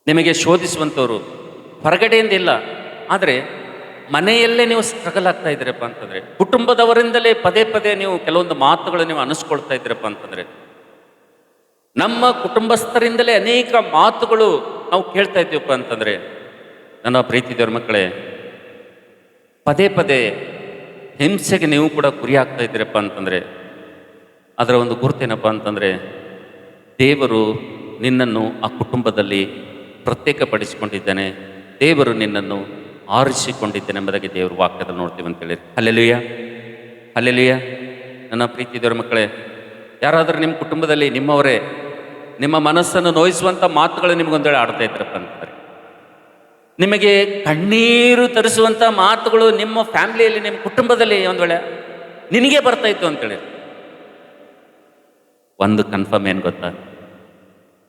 ನಿಮಗೆ ಶೋಧಿಸುವಂಥವ್ರು ಹೊರಗಡೆಯಿಂದ ಇಲ್ಲ, ಆದರೆ ಮನೆಯಲ್ಲೇ ನೀವು ಸ್ಟ್ರಗಲ್ ಆಗ್ತಾ ಇದ್ದೀರಪ್ಪ ಅಂತಂದರೆ, ಕುಟುಂಬದವರಿಂದಲೇ ಪದೇ ಪದೇ ನೀವು ಕೆಲವೊಂದು ಮಾತುಗಳು ನೀವು ಅನಿಸ್ಕೊಳ್ತಾ ಇದ್ದೀರಪ್ಪ ಅಂತಂದರೆ, ನಮ್ಮ ಕುಟುಂಬಸ್ಥರಿಂದಲೇ ಅನೇಕ ಮಾತುಗಳು ನಾವು ಕೇಳ್ತಾ ಇದ್ದೀವಪ್ಪ ಅಂತಂದರೆ, ನನ್ನ ಪ್ರೀತಿ ದೇವ್ರ ಮಕ್ಕಳೇ, ಪದೇ ಪದೇ ಹಿಂಸೆಗೆ ನೀವು ಕೂಡ ಗುರಿ ಆಗ್ತಾ ಇದ್ದೀರಪ್ಪ ಅಂತಂದರೆ ಅದರ ಒಂದು ಗುರುತೇನಪ್ಪ ಅಂತಂದರೆ, ದೇವರು ನಿನ್ನನ್ನು ಆ ಕುಟುಂಬದಲ್ಲಿ ಪ್ರತ್ಯೇಕಪಡಿಸಿಕೊಂಡಿದ್ದಾನೆ, ದೇವರು ನಿನ್ನನ್ನು ಆರಿಸಿಕೊಂಡಿದ್ದೇನೆ ಎಂಬುದಾಗಿ ದೇವ್ರ ವಾಕ್ಯದಲ್ಲಿ ನೋಡ್ತೀವಿ ಅಂತೇಳಿ. Hallelujah, hallelujah. ನನ್ನ ಪ್ರೀತಿ ದೇವ್ರ ಮಕ್ಕಳೇ, ಯಾರಾದರೂ ನಿಮ್ಮ ಕುಟುಂಬದಲ್ಲಿ ನಿಮ್ಮವರೇ ನಿಮ್ಮ ಮನಸ್ಸನ್ನು ನೋಯಿಸುವಂಥ ಮಾತುಗಳು ನಿಮಗೊಂದು ವೇಳೆ ಆಡ್ತಾ ಇದ್ರಪ್ಪ ಅಂತಂದರೆ, ನಿಮಗೆ ಕಣ್ಣೀರು ತರಿಸುವಂಥ ಮಾತುಗಳು ನಿಮ್ಮ ಫ್ಯಾಮಿಲಿಯಲ್ಲಿ, ನಿಮ್ಮ ಕುಟುಂಬದಲ್ಲಿ ಒಂದು ವೇಳೆ ನಿನಗೆ ಬರ್ತಾ ಇತ್ತು ಅಂತೇಳಿ, ಒಂದು ಕನ್ಫರ್ಮ್ ಏನು ಗೊತ್ತಾ,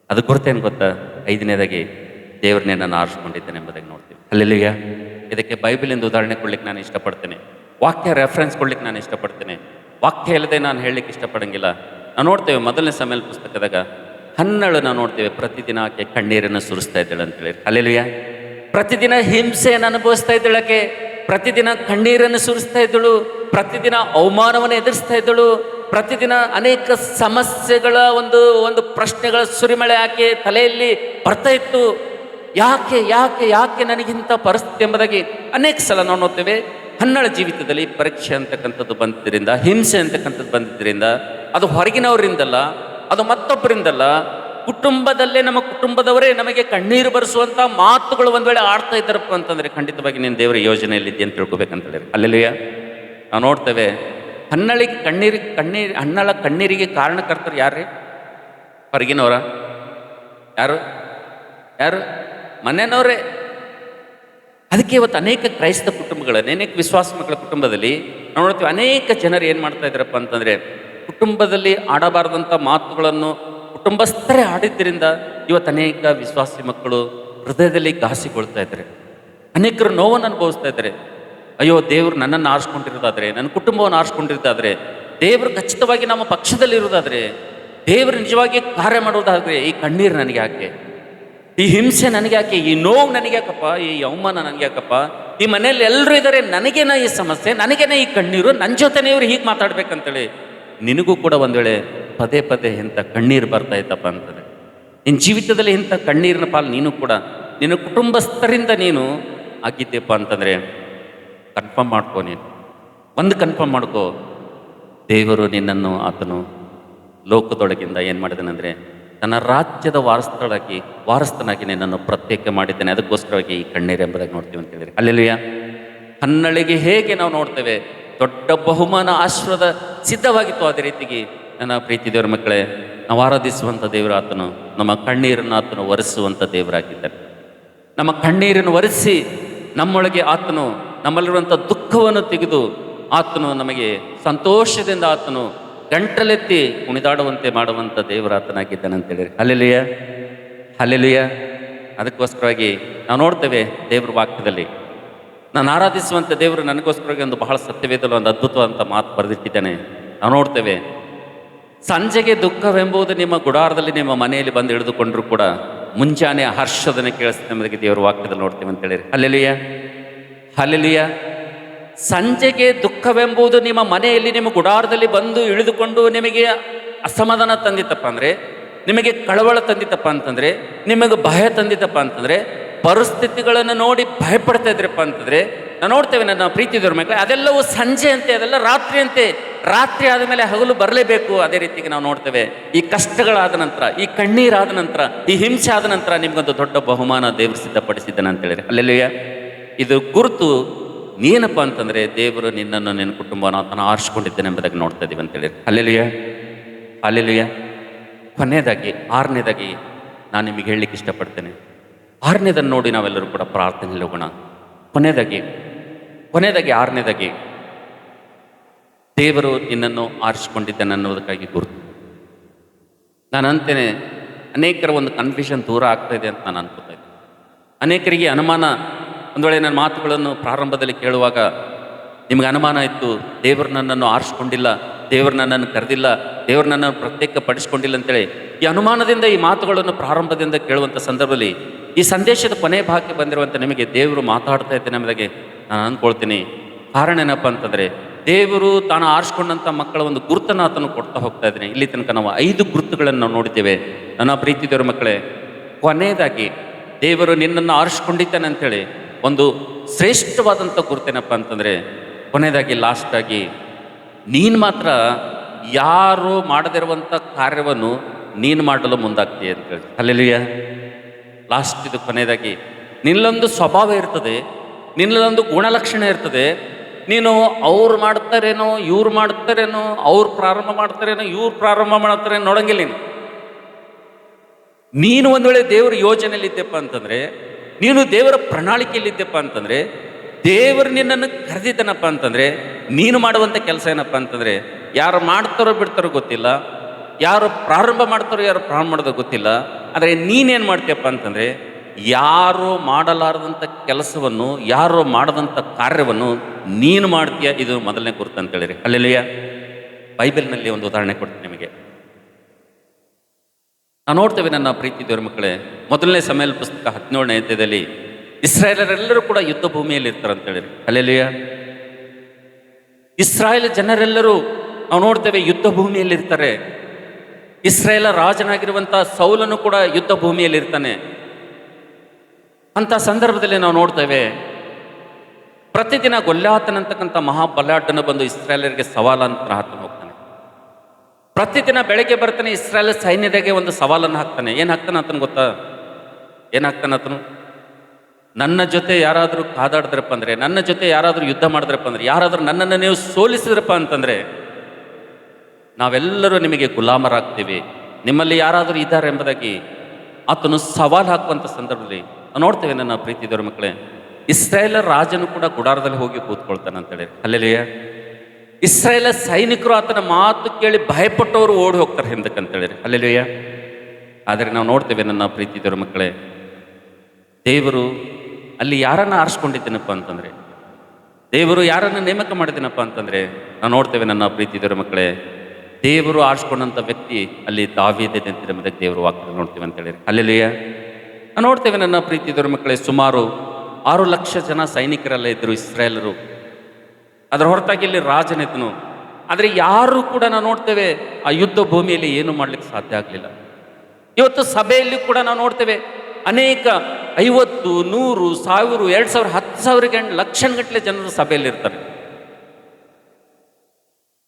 ಅದು ಗುರುತೇನು ಗೊತ್ತಾ, 5ನೇದಾಗಿ ದೇವ್ರನ್ನೇ ನಾನು ಆರಿಸ್ಕೊಂಡಿದ್ದೇನೆ ಎಂಬುದಾಗಿ ನೋಡ್ತೀವಿ. ಹಲ್ಲೆಲೂಯಾ. ಇದಕ್ಕೆ ಬೈಬಲಿಂದ ಉದಾಹರಣೆ ಕೊಡ್ಲಿಕ್ಕೆ ನಾನು ಇಷ್ಟಪಡ್ತೇನೆ, ವಾಕ್ಯ ರೆಫರೆನ್ಸ್ ಕೊಡ್ಲಿಕ್ಕೆ ನಾನು ಇಷ್ಟಪಡ್ತೇನೆ. ವಾಕ್ಯ ಇಲ್ಲದೆ ನಾನು ಹೇಳಲಿಕ್ಕೆ ಇಷ್ಟಪಡಂಗಿಲ್ಲ. ನಾವು ನೋಡ್ತೇವೆ ಮೊದಲನೇ ಸಮಯಲ್ ಪುಸ್ತಕದಾಗ ಹನ್ನಳು ನಾವು ನೋಡ್ತೇವೆ, ಪ್ರತಿದಿನ ಆಕೆ ಕಣ್ಣೀರನ್ನು ಸುರಿಸ್ತಾ ಇದ್ದಾಳೆ ಅಂತೇಳಿ. ಹಲ್ಲೆಲೂಯಾ. ಪ್ರತಿದಿನ ಹಿಂಸೆಯನ್ನು ಅನುಭವಿಸ್ತಾ ಇದ್ದಳಕ್ಕೆ, ಪ್ರತಿದಿನ ಕಣ್ಣೀರನ್ನು ಸುರಿಸ್ತಾ ಇದ್ದಳು, ಪ್ರತಿದಿನ ಅವಮಾನವನ್ನು ಎದುರಿಸ್ತಾ ಇದ್ದಳು, ಪ್ರತಿದಿನ ಅನೇಕ ಸಮಸ್ಯೆಗಳ ಒಂದು ಪ್ರಶ್ನೆಗಳ ಸುರಿಮಳೆ ಆಕೆ ತಲೆಯಲ್ಲಿ ಬರ್ತಾ ಇತ್ತು. ಯಾಕೆ ಯಾಕೆ ಯಾಕೆ ನನಗಿಂತ ಪರಿಸ್ಥಿತಿ ಎಂಬುದಾಗಿ ಅನೇಕ ಸಲ ನಾವು ನೋಡ್ತೇವೆ. ಹನ್ನಳ ಜೀವಿತದಲ್ಲಿ ಪರೀಕ್ಷೆ ಅಂತಕ್ಕಂಥದ್ದು ಬಂದಿದ್ದರಿಂದ, ಹಿಂಸೆ ಅಂತಕ್ಕಂಥದ್ದು ಬಂದಿದ್ದರಿಂದ, ಅದು ಹೊರಗಿನವರಿಂದಲ್ಲ, ಅದು ಮತ್ತೊಬ್ಬರಿಂದಲ್ಲ, ಕುಟುಂಬದಲ್ಲೇ ನಮ್ಮ ಕುಟುಂಬದವರೇ ನಮಗೆ ಕಣ್ಣೀರು ಬರೆಸುವಂಥ ಮಾತುಗಳು ಒಂದು ವೇಳೆ ಆಡ್ತಾ ಇದ್ದಾರಪ್ಪ ಅಂತಂದರೆ, ಖಂಡಿತವಾಗಿ ನೀನು ದೇವರ ಯೋಜನೆಯಲ್ಲಿದ್ದೆ ಅಂತ ತಿಳ್ಕೊಬೇಕಂತ ಹೇಳಿ. ಅಲ್ಲೆಲ್ಲೂಯ. ನಾವು ನೋಡ್ತೇವೆ ಹನ್ನಳ ಕಣ್ಣೀರಿಗೆ ಕಾರಣಕರ್ತರು ಯಾರ್ರೀ? ಹೊರಗಿನವರ? ಯಾರು ಯಾರು? ಮನೆಯವ್ರೇ. ಅದಕ್ಕೆ ಇವತ್ತು ಅನೇಕ ಕ್ರೈಸ್ತ ಕುಟುಂಬಗಳ, ಅನೇಕ ವಿಶ್ವಾಸ ಮಕ್ಕಳ ಕುಟುಂಬದಲ್ಲಿ ನಾವು ನೋಡ್ತೀವಿ, ಅನೇಕ ಜನರು ಏನು ಮಾಡ್ತಾ ಇದ್ದಾರಪ್ಪ ಅಂತಂದರೆ, ಕುಟುಂಬದಲ್ಲಿ ಆಡಬಾರ್ದಂಥ ಮಾತುಗಳನ್ನು ಕುಟುಂಬಸ್ಥರೇ ಆಡಿದ್ದರಿಂದ ಇವತ್ತು ಅನೇಕ ವಿಶ್ವಾಸಿ ಮಕ್ಕಳು ಹೃದಯದಲ್ಲಿ ಘಾಸಿಗೊಳ್ತಾ ಇದ್ದಾರೆ, ಅನೇಕರು ನೋವನ್ನು ಅನುಭವಿಸ್ತಾ ಇದ್ದಾರೆ. ಅಯ್ಯೋ, ದೇವರು ನನ್ನನ್ನು ಆರಿಸ್ಕೊಂಡಿರೋದಾದರೆ, ನನ್ನ ಕುಟುಂಬವನ್ನು ಆರಿಸ್ಕೊಂಡಿರೋದಾದರೆ, ದೇವರು ಖಚಿತವಾಗಿ ನಮ್ಮ ಪಕ್ಷದಲ್ಲಿ ಇರೋದಾದರೆ, ದೇವರು ನಿಜವಾಗಿ ಕಾರ್ಯ ಮಾಡೋದಾದರೆ, ಈ ಕಣ್ಣೀರು ನನಗೆ ಯಾಕೆ, ಈ ಹಿಂಸೆ ನನಗೆ ಯಾಕೆ, ಈ ನೋವು ನನಗೆ ಯಾಕಪ್ಪ, ಈ ಅವಮಾನ ನನಗೆ ಯಾಕಪ್ಪ, ಈ ಮನೆಯಲ್ಲಿ ಎಲ್ಲರೂ ಇದ್ದಾರೆ, ನನಗೇನ ಈ ಸಮಸ್ಯೆ, ನನಗೇನ ಈ ಕಣ್ಣೀರು, ನನ್ನ ಜೊತೆನೇ ಇವರು ಹೀಗೆ ಮಾತಾಡ್ಬೇಕಂತೇಳಿ ನಿನಗೂ ಕೂಡ ಒಂದು ವೇಳೆ ಪದೇ ಪದೇ ಇಂಥ ಕಣ್ಣೀರು ಬರ್ತಾ ಇತ್ತಪ್ಪ ಅಂತಂದರೆ, ನಿನ್ನ ಜೀವಿತದಲ್ಲಿ ಇಂಥ ಕಣ್ಣೀರಿನ ಪಾಲು ನೀನು ಕೂಡ ನಿನ್ನ ಕುಟುಂಬಸ್ಥರಿಂದ ನೀನು ಆಗಿದ್ದೀಯಪ್ಪ ಅಂತಂದರೆ ಕನ್ಫರ್ಮ್ ಮಾಡ್ಕೋ. ನೀನು ಕನ್ಫರ್ಮ್ ಮಾಡ್ಕೋ, ದೇವರು ನಿನ್ನನ್ನು ಆತನು ಲೋಕದೊಳಗಿಂದ ಏನು ಮಾಡಿದನೆಂದರೆ ತನ್ನ ರಾಜ್ಯದ ವಾರಸ್ಥನಾಗಿ ನಿನ್ನನ್ನು ಪ್ರತ್ಯೇಕ ಮಾಡಿದ್ದೇನೆ. ಅದಕ್ಕೋಸ್ಕರವಾಗಿ ಈ ಕಣ್ಣೀರು ಎಂಬುದಾಗಿ ನೋಡ್ತೀವಿ ಅಂತ ಹೇಳಿದ್ರೆ. ಅಲ್ಲೆಲ್ಲೂಯ. ಹನ್ನಳಿಗೆ ಹೇಗೆ ನಾವು ನೋಡ್ತೇವೆ ದೊಡ್ಡ ಬಹುಮಾನ ಆಶೀರ್ವಾದ ಸಿದ್ಧವಾಗಿತ್ತು, ಅದೇ ರೀತಿಗೆ ನನ್ನ ಪ್ರೀತಿ ದೇವರ ಮಕ್ಕಳೇ, ನಾವು ಆರಾಧಿಸುವಂಥ ದೇವರ ಆತನು ನಮ್ಮ ಕಣ್ಣೀರನ್ನು ಆತನು ಒರೆಸುವಂಥ ದೇವರಾಗಿದ್ದಾನೆ. ನಮ್ಮ ಕಣ್ಣೀರನ್ನು ಒರೆಸಿ ನಮ್ಮೊಳಗೆ ಆತನು ನಮ್ಮಲ್ಲಿರುವಂಥ ದುಃಖವನ್ನು ತೆಗೆದು ಆತನು ನಮಗೆ ಸಂತೋಷದಿಂದ ಆತನು ಗಂಟಲೆತ್ತಿ ಕುಣಿದಾಡುವಂತೆ ಮಾಡುವಂಥ ದೇವರಾತನಾಗಿದ್ದಾನೆ ಅಂತೇಳಿ. Hallelujah, hallelujah. ಅದಕ್ಕೋಸ್ಕರವಾಗಿ ನಾವು ನೋಡ್ತೇವೆ ದೇವ್ರ ವಾಕ್ಯದಲ್ಲಿ, ನಾನು ಆರಾಧಿಸುವಂಥ ದೇವರು ನನಗೋಸ್ಕರವಾಗಿ ಒಂದು ಬಹಳ ಸತ್ಯವೇದಲು ಒಂದು ಅದ್ಭುತವಾದಂಥ ಮಾತು ಬರೆದಿಟ್ಟಿದ್ದಾನೆ. ನಾವು ನೋಡ್ತೇವೆ, ಸಂಜೆಗೆ ದುಃಖವೆಂಬುದು ನಿಮ್ಮ ಗುಡಾರದಲ್ಲಿ ನಿಮ್ಮ ಮನೆಯಲ್ಲಿ ಬಂದು ಹಿಡಿದುಕೊಂಡ್ರು ಕೂಡ ಮುಂಜಾನೆ ಹರ್ಷದನ್ನು ಕೇಳಿಸ್ತದೆ ಎಂಬುದಾಗಿ ದೇವರ ವಾಕ್ಯದಲ್ಲಿ ನೋಡ್ತೀವಿ ಅಂತೇಳಿ. Hallelujah, hallelujah. ಸಂಜೆಗೆ ದುಃಖವೆಂಬುದು ನಿಮ್ಮ ಮನೆಯಲ್ಲಿ ನಿಮ್ಮ ಗುಡಾರದಲ್ಲಿ ಬಂದು ಇಳಿದುಕೊಂಡು ನಿಮಗೆ ಅಸಮಾಧಾನ ತಂದಿತ್ತಪ್ಪ ಅಂದರೆ, ನಿಮಗೆ ಕಳವಳ ತಂದಿತ್ತಪ್ಪ ಅಂತಂದರೆ, ನಿಮಗೆ ಭಯ ತಂದಿತ್ತಪ್ಪ ಅಂತಂದರೆ, ಪರಿಸ್ಥಿತಿಗಳನ್ನು ನೋಡಿ ಭಯಪಡ್ತಾ ಇದ್ರಪ್ಪ ಅಂತಂದರೆ, ನಾವು ನೋಡ್ತೇವೆ ನನ್ನ ಪ್ರೀತಿ ದೇವರ ಮಕ್ಕಳೇ, ಅದೆಲ್ಲವೂ ಸಂಜೆ ಅಂತೆ, ಅದೆಲ್ಲ ರಾತ್ರಿ ಅಂತೆ. ರಾತ್ರಿ ಆದ ಮೇಲೆ ಹಗಲು ಬರಲೇಬೇಕು. ಅದೇ ರೀತಿಗೆ ನಾವು ನೋಡ್ತೇವೆ, ಈ ಕಷ್ಟಗಳಾದ ನಂತರ, ಈ ಕಣ್ಣೀರಾದ ನಂತರ, ಈ ಹಿಂಸೆ ಆದ ನಂತರ ನಿಮಗೊಂದು ದೊಡ್ಡ ಬಹುಮಾನ ದೇವರು ಸಿದ್ಧಪಡಿಸಿದ್ದಾನೆ ಅಂತ ಹೇಳಿದ್ರೆ. ಅಲ್ಲೆಲ್ಲೂಯ. ಇದು ಗುರುತು ಏನಪ್ಪ ಅಂತಂದರೆ, ದೇವರು ನಿನ್ನನ್ನು ನಿನ್ನ ಕುಟುಂಬವನ್ನು ಆತನ ಆರಿಸ್ಕೊಂಡಿದ್ದೇನೆ ಎಂಬುದಾಗಿ ನೋಡ್ತಾ ಇದ್ದೀವಿ ಅಂತೇಳಿ. Hallelujah, hallelujah. ಕೊನೆಯದಾಗಿ 6ನೇದಾಗಿ ನಾನು ನಿಮಗೆ ಹೇಳಲಿಕ್ಕೆ ಇಷ್ಟಪಡ್ತೇನೆ. 6ನೇದನ್ನು ನೋಡಿ ನಾವೆಲ್ಲರೂ ಕೂಡ ಪ್ರಾರ್ಥನೆಯಲ್ಲಿ ಹೋಗೋಣ. ಕೊನೆಯದಾಗಿ 6ನೇದಾಗಿ ದೇವರು ನಿನ್ನನ್ನು ಆರಿಸಿಕೊಂಡಿದ್ದಾನೆ ಅನ್ನೋದಕ್ಕಾಗಿ ಗುರುತು. ನಾನು ಅಂತೇನೆ ಅನೇಕರ ಒಂದು ಕನ್ಫ್ಯೂಷನ್ ದೂರ ಆಗ್ತಾ ಇದೆ ಅಂತ ನಾನು ಅನ್ಕೋತಾ ಇದ್ದೆ. ಅನೇಕರಿಗೆ ಅನುಮಾನ, ಒಂದು ವೇಳೆ ನನ್ನ ಮಾತುಗಳನ್ನು ಪ್ರಾರಂಭದಲ್ಲಿ ಕೇಳುವಾಗ ನಿಮಗೆ ಅನುಮಾನ ಇತ್ತು, ದೇವರು ನನ್ನನ್ನು ಆರಿಸ್ಕೊಂಡಿಲ್ಲ, ದೇವರು ನನ್ನನ್ನು ಕರೆದಿಲ್ಲ, ದೇವರು ನನ್ನನ್ನು ಪ್ರತ್ಯೇಕ ಪಡಿಸ್ಕೊಂಡಿಲ್ಲ ಅಂತೇಳಿ ಈ ಅನುಮಾನದಿಂದ ಈ ಮಾತುಗಳನ್ನು ಪ್ರಾರಂಭದಿಂದ ಕೇಳುವಂಥ ಸಂದರ್ಭದಲ್ಲಿ ಈ ಸಂದೇಶದ ಕೊನೆ ಭಾಗಕ್ಕೆ ಬಂದಿರುವಂಥ ನಿಮಗೆ ದೇವರು ಮಾತಾಡ್ತಾ ಇದ್ದೇನೆ ಎಂಬುದಾಗಿ ನಾನು ಅಂದ್ಕೊಳ್ತೀನಿ. ಕಾರಣ ಏನಪ್ಪ ಅಂತಂದರೆ, ದೇವರು ತಾನು ಆರಿಸ್ಕೊಂಡಂಥ ಮಕ್ಕಳ ಒಂದು ಗುರುತನ್ನು ಆತನು ಕೊಡ್ತಾ ಹೋಗ್ತಾ ಇದ್ದೀನಿ. ಇಲ್ಲಿ ತನಕ ನಾವು 5 ಗುರುತುಗಳನ್ನು ನಾವು ನೋಡಿದ್ದೇವೆ. ನನ್ನ ಪ್ರೀತಿ ದೇವರ ಮಕ್ಕಳೇ, ಕೊನೆಯದಾಗಿ ದೇವರು ನಿನ್ನನ್ನು ಆರಿಸ್ಕೊಂಡಿದ್ದಾನೆ ಅಂಥೇಳಿ ಒಂದು ಶ್ರೇಷ್ಠವಾದಂಥ ಗುರುತೇನಪ್ಪ ಅಂತಂದರೆ, ಕೊನೆಯದಾಗಿ ಲಾಸ್ಟಾಗಿ ನೀನು ಮಾತ್ರ ಯಾರು ಮಾಡದಿರುವಂಥ ಕಾರ್ಯವನ್ನು ನೀನು ಮಾಡಲು ಮುಂದಾಗ್ತೀಯ ಅಂತೇಳಿ. ಹಲ್ಲೆಲೂಯಾ. ಲಾಸ್ಟ್ ಇದು ಕೊನೆಯದಾಗಿ ನಿನ್ನಲ್ಲೊಂದು ಸ್ವಭಾವ ಇರ್ತದೆ, ನಿನ್ನಲ್ಲೊಂದು ಗುಣಲಕ್ಷಣ ಇರ್ತದೆ. ನೀನು ಅವ್ರು ಮಾಡ್ತಾರೇನೋ, ಇವ್ರು ಮಾಡ್ತಾರೇನೋ, ಅವ್ರು ಪ್ರಾರಂಭ ಮಾಡ್ತಾರೇನೋ, ಇವ್ರು ಪ್ರಾರಂಭ ಮಾಡ್ತಾರೇನೋ ನೋಡಂಗಿಲ್ಲ. ನೀನು ಒಂದು ವೇಳೆ ದೇವರ ಯೋಜನೆಯಲ್ಲಿದ್ದೆಪ್ಪ ಅಂತಂದರೆ, ನೀನು ದೇವರ ಪ್ರಣಾಳಿಕೆಯಲ್ಲಿದ್ದೆಪ್ಪ ಅಂತಂದರೆ, ದೇವರು ನಿನ್ನನ್ನು ಕರೆದಿದ್ದಾನಪ್ಪ ಅಂತಂದರೆ, ನೀನು ಮಾಡುವಂಥ ಕೆಲಸ ಏನಪ್ಪ ಅಂತಂದರೆ, ಯಾರು ಮಾಡ್ತಾರೋ ಬಿಡ್ತಾರೋ ಗೊತ್ತಿಲ್ಲ, ಯಾರು ಪ್ರಾರಂಭ ಮಾಡ್ತಾರೋ ಯಾರು ಪ್ರಾರಂಭ ಮಾಡೋದೋ ಗೊತ್ತಿಲ್ಲ. ಆದರೆ ನೀನೇನು ಮಾಡ್ತೀಯಪ್ಪ ಅಂತಂದರೆ, ಯಾರು ಮಾಡಲಾರದಂಥ ಕೆಲಸವನ್ನು, ಯಾರು ಮಾಡದಂಥ ಕಾರ್ಯವನ್ನು ನೀನು ಮಾಡ್ತೀಯ. ಇದು ಮೊದಲನೇ ಗುರುತು ಅಂತೇಳಿರಿ. ಹಲ್ಲೆಲೂಯಾ. ಬೈಬಲ್ನಲ್ಲಿ ಒಂದು ಉದಾಹರಣೆ ಕೊಡ್ತೀನಿ ನಿಮಗೆ. ನಾವು ನೋಡ್ತೇವೆ ನನ್ನ ಪ್ರೀತಿ ದೇವರ ಮಕ್ಕಳೇ, ಮೊದಲನೇ ಸಮಯಲ್ ಪುಸ್ತಕ 17ನೇ ಅಧ್ಯಾಯದಲ್ಲಿ ಇಸ್ರಾಯೇಲರೆಲ್ಲರೂ ಕೂಡ ಯುದ್ಧ ಭೂಮಿಯಲ್ಲಿ ಇರ್ತಾರೆ ಅಂತೇಳಿರಿ. ಹಲ್ಲೆಲೂಯಾ. ಇಸ್ರಾಯೇಲ್ ಜನರೆಲ್ಲರೂ ನಾವು ನೋಡ್ತೇವೆ ಯುದ್ಧ ಭೂಮಿಯಲ್ಲಿ ಇರ್ತಾರೆ. ಇಸ್ರಾಯೇಲ ರಾಜನಾಗಿರುವಂಥ ಸೌಲನು ಕೂಡ ಯುದ್ಧ ಭೂಮಿಯಲ್ಲಿ ಇರ್ತಾನೆ. ಅಂಥ ಸಂದರ್ಭದಲ್ಲಿ ನಾವು ನೋಡ್ತೇವೆ, ಪ್ರತಿದಿನ ಗೊಲ್ಯಾತನಂತಕ್ಕಂಥ ಮಹಾಬಲಾಢ್ಯನು ಬಂದು ಇಸ್ರಾಯೇಲರಿಗೆ ಸವಾಲನ್ನು ಹಾಕ್ತಾನೆ ಹೋಗ್ತಾನೆ. ಪ್ರತಿದಿನ ಬೆಳಗ್ಗೆ ಬರ್ತಾನೆ, ಇಸ್ರಾಯೇಲ್ ಸೈನ್ಯರಿಗೆ ಒಂದು ಸವಾಲನ್ನು ಹಾಕ್ತಾನೆ. ಏನು ಹಾಕ್ತಾನೆ ಆತನು ಗೊತ್ತಾ? ಏನು ಹಾಕ್ತಾನೆ ಆತನು? ನನ್ನ ಜೊತೆ ಯಾರಾದರೂ ಕಾದಾಡಿದ್ರಪ್ಪ ಅಂದರೆ, ನನ್ನ ಜೊತೆ ಯಾರಾದರೂ ಯುದ್ಧ ಮಾಡಿದ್ರಪ್ಪ ಅಂದರೆ, ಯಾರಾದರೂ ನನ್ನನ್ನು ನೀವು ಸೋಲಿಸಿದ್ರಪ್ಪ ಅಂತಂದರೆ, ನಾವೆಲ್ಲರೂ ನಿಮಗೆ ಗುಲಾಮರಾಗ್ತೀವಿ, ನಿಮ್ಮಲ್ಲಿ ಯಾರಾದರೂ ಇದ್ದಾರೆ ಎಂಬುದಾಗಿ ಆತನು ಸವಾಲು ಹಾಕುವಂಥ ಸಂದರ್ಭದಲ್ಲಿ ನಾವು ನೋಡ್ತೇವೆ ನನ್ನ ಪ್ರೀತಿ ದೇವರ ಮಕ್ಕಳೇ, ಇಸ್ರಾಯೇಲ ರಾಜನು ಕೂಡ ಗುಡಾರದಲ್ಲಿ ಹೋಗಿ ಕೂತ್ಕೊಳ್ತಾನೆ ಅಂತೇಳಿ. ಹಲ್ಲೆಲೂಯಾ. ಇಸ್ರಾಯೇಲ ಸೈನಿಕರು ಆತನ ಮಾತು ಕೇಳಿ ಭಯಪಟ್ಟವರು ಓಡಿ ಹೋಗ್ತಾರೆ ಹಿಂದಕ್ಕೆ ಅಂತೇಳಿ. ಹಲ್ಲೆಲೂಯಾ. ಆದರೆ ನಾವು ನೋಡ್ತೇವೆ ನನ್ನ ಪ್ರೀತಿ ದೇವರ ಮಕ್ಕಳೇ, ದೇವರು ಅಲ್ಲಿ ಯಾರನ್ನು ಆರಿಸ್ಕೊಂಡಿದ್ದೀನಪ್ಪ ಅಂತಂದರೆ, ದೇವರು ಯಾರನ್ನು ನೇಮಕ ಮಾಡಿದ್ದೀನಪ್ಪ ಅಂತಂದರೆ, ನಾವು ನೋಡ್ತೇವೆ ನನ್ನ ಪ್ರೀತಿ ದೇವರ ಮಕ್ಕಳೇ, ದೇವರು ಆರಿಸ್ಕೊಂಡಂಥ ವ್ಯಕ್ತಿ ಅಲ್ಲಿ ದಾವೀದನೇ ಎಂಬುದಕ್ಕೆ ದೇವರು ವಾಕ್ಯದಲ್ಲಿ ನೋಡ್ತೀವಿ ಅಂತೇಳಿ. ಹಲ್ಲೆಲೂಯಾ. ನಾವು ನೋಡ್ತೇವೆ ನನ್ನ ಪ್ರೀತಿ ದೇವರ ಮಕ್ಕಳೇ, ಸುಮಾರು 6 ಲಕ್ಷ ಜನ ಸೈನಿಕರೆಲ್ಲ ಇದ್ದರು ಇಸ್ರಾಯೇಲರು. ಅದರ ಹೊರತಾಗಿ ಇಲ್ಲಿ ರಾಜನಿದ್ದನು. ಆದರೆ ಯಾರೂ ಕೂಡ ನಾವು ನೋಡ್ತೇವೆ ಆ ಯುದ್ಧ ಭೂಮಿಯಲ್ಲಿ ಏನು ಮಾಡಲಿಕ್ಕೆ ಸಾಧ್ಯ ಆಗಲಿಲ್ಲ. ಇವತ್ತು ಸಭೆಯಲ್ಲಿ ಕೂಡ ನಾವು ನೋಡ್ತೇವೆ ಅನೇಕ 50, 100, 1000, 2000, 10,000 ಲಕ್ಷಗಟ್ಟಲೆ ಜನರು ಸಭೆಯಲ್ಲಿ ಇರ್ತಾರೆ.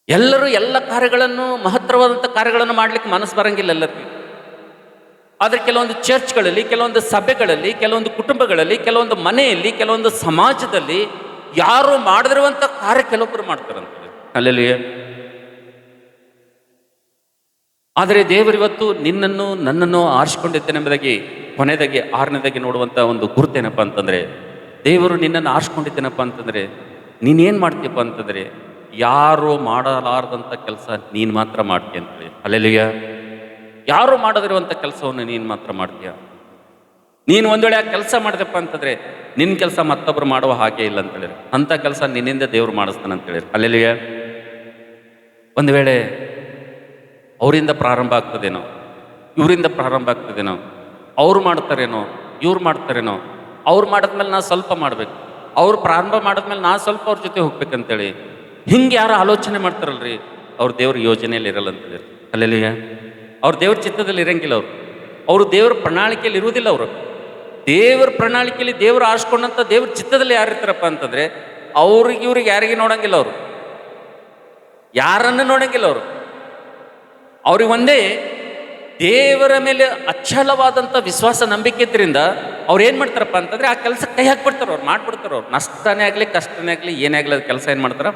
ಎಲ್ಲರೂ ಎಲ್ಲ ಕಾರ್ಯಗಳನ್ನು, ಮಹತ್ತರವಾದಂಥ ಕಾರ್ಯಗಳನ್ನು ಮಾಡಲಿಕ್ಕೆ ಮನಸ್ಸು ಬರಂಗಿಲ್ಲ ಎಲ್ಲರಿಗೂ. ಆದರೆ ಕೆಲವೊಂದು ಚರ್ಚ್ಗಳಲ್ಲಿ, ಕೆಲವೊಂದು ಸಭೆಗಳಲ್ಲಿ, ಕೆಲವೊಂದು ಕುಟುಂಬಗಳಲ್ಲಿ, ಕೆಲವೊಂದು ಮನೆಯಲ್ಲಿ, ಕೆಲವೊಂದು ಸಮಾಜದಲ್ಲಿ ಯಾರು ಮಾಡದಿರುವಂಥ ಕಾರ್ಯ ಕೆಲವೊಬ್ಬರು ಮಾಡ್ತಾರಂತ. ಹಲ್ಲೆಲೂಯಾ. ಆದರೆ ದೇವರಿವತ್ತು ನಿನ್ನನ್ನು ನನ್ನನ್ನು ಆರಿಸ್ಕೊಂಡಿದ್ದೇನೆ ಎಂಬುದಾಗಿ ಕೊನೆಯದಾಗಿ 6ನೇದಾಗಿ ನೋಡುವಂಥ ಒಂದು ಗುರುತೇನಪ್ಪ ಅಂತಂದರೆ, ದೇವರು ನಿನ್ನನ್ನು ಆರಿಸ್ಕೊಂಡಿದ್ದೇನಪ್ಪ ಅಂತಂದರೆ, ನೀನೇನು ಮಾಡ್ತೀಯಪ್ಪ ಅಂತಂದರೆ, ಯಾರು ಮಾಡಲಾರದಂಥ ಕೆಲಸ ನೀನು ಮಾತ್ರ ಮಾಡ್ತೀಯ ಅಂತೇಳಿ. ಹಲ್ಲೆಲೂಯಾ. ಯಾರು ಮಾಡದಿರುವಂಥ ಕೆಲಸವನ್ನು ನೀನು ಮಾತ್ರ ಮಾಡ್ತೀಯ. ನೀನು ಒಂದು ವೇಳೆ ಆ ಕೆಲಸ ಮಾಡಿದೆಪ್ಪ ಅಂತಂದರೆ, ನಿನ್ನ ಕೆಲಸ ಮತ್ತೊಬ್ಬರು ಮಾಡುವ ಹಾಗೆ ಇಲ್ಲ ಅಂತೇಳಿ. ಅಂಥ ಕೆಲಸ ನಿನ್ನಿಂದ ದೇವರು ಮಾಡಿಸ್ತಾನೆ ಅಂತೇಳಿ. ಹಲ್ಲೆಲೂಯಾ. ಒಂದು ವೇಳೆ ಅವರಿಂದ ಪ್ರಾರಂಭ ಆಗ್ತದೇನೋ, ಇವರಿಂದ ಪ್ರಾರಂಭ ಆಗ್ತದೇನೋ, ಅವ್ರು ಮಾಡ್ತಾರೇನೋ, ಇವ್ರು ಮಾಡ್ತಾರೇನೋ, ಅವ್ರು ಮಾಡಿದ್ಮೇಲೆ ನಾ ಸ್ವಲ್ಪ ಮಾಡಬೇಕು, ಅವ್ರು ಪ್ರಾರಂಭ ಮಾಡಿದ್ಮೇಲೆ ನಾ ಸ್ವಲ್ಪ ಅವ್ರ ಜೊತೆ ಹೋಗ್ಬೇಕಂತೇಳಿ ಹಿಂಗೆ ಯಾರು ಆಲೋಚನೆ ಮಾಡ್ತಾರಲ್ರಿ, ಅವ್ರ ದೇವ್ರ ಯೋಜನೆಯಲ್ಲಿ ಇರಲ್ಲ ಅಂತೇಳಿ. ಹಲ್ಲೆಲೂಯಾ. ಅವ್ರ ದೇವ್ರ ಚಿತ್ತದಲ್ಲಿ ಇರಂಗಿಲ್ಲ. ಅವರು ದೇವ್ರ ಪ್ರಣಾಳಿಕೆಯಲ್ಲಿ ಇರುವುದಿಲ್ಲ. ಅವರು ದೇವ್ರ ಪ್ರಣಾಳಿಕೆಯಲ್ಲಿ ದೇವ್ರು ಆರಿಸ್ಕೊಂಡಂಥ ದೇವ್ರ ಚಿತ್ತದಲ್ಲಿ ಯಾರು ಇರ್ತಾರಪ್ಪ ಅಂತಂದರೆ, ಅವ್ರಿಗೆ ಇವ್ರಿಗೆ ಯಾರಿಗೆ ನೋಡಂಗಿಲ್ಲ. ಅವರು ಯಾರನ್ನು ನೋಡಂಗಿಲ್ಲ. ಅವ್ರಿಗೆ ಒಂದೇ ದೇವರ ಮೇಲೆ ಅಚಲವಾದಂಥ ವಿಶ್ವಾಸ, ನಂಬಿಕೆ ಇದ್ರಿಂದ ಅವ್ರು ಏನು ಮಾಡ್ತಾರಪ್ಪ ಅಂತಂದರೆ ಆ ಕೆಲಸ ಕೈ ಹಾಕ್ಬಿಡ್ತಾರೆ. ಅವ್ರು ಮಾಡಿಬಿಡ್ತಾರೆ. ಅವ್ರು ನಷ್ಟನೇ ಆಗಲಿ ಕಷ್ಟನೇ ಆಗಲಿ ಏನೇ ಆಗಲಿ ಅದು ಕೆಲಸ ಏನು ಮಾಡ್ತಾರೆ,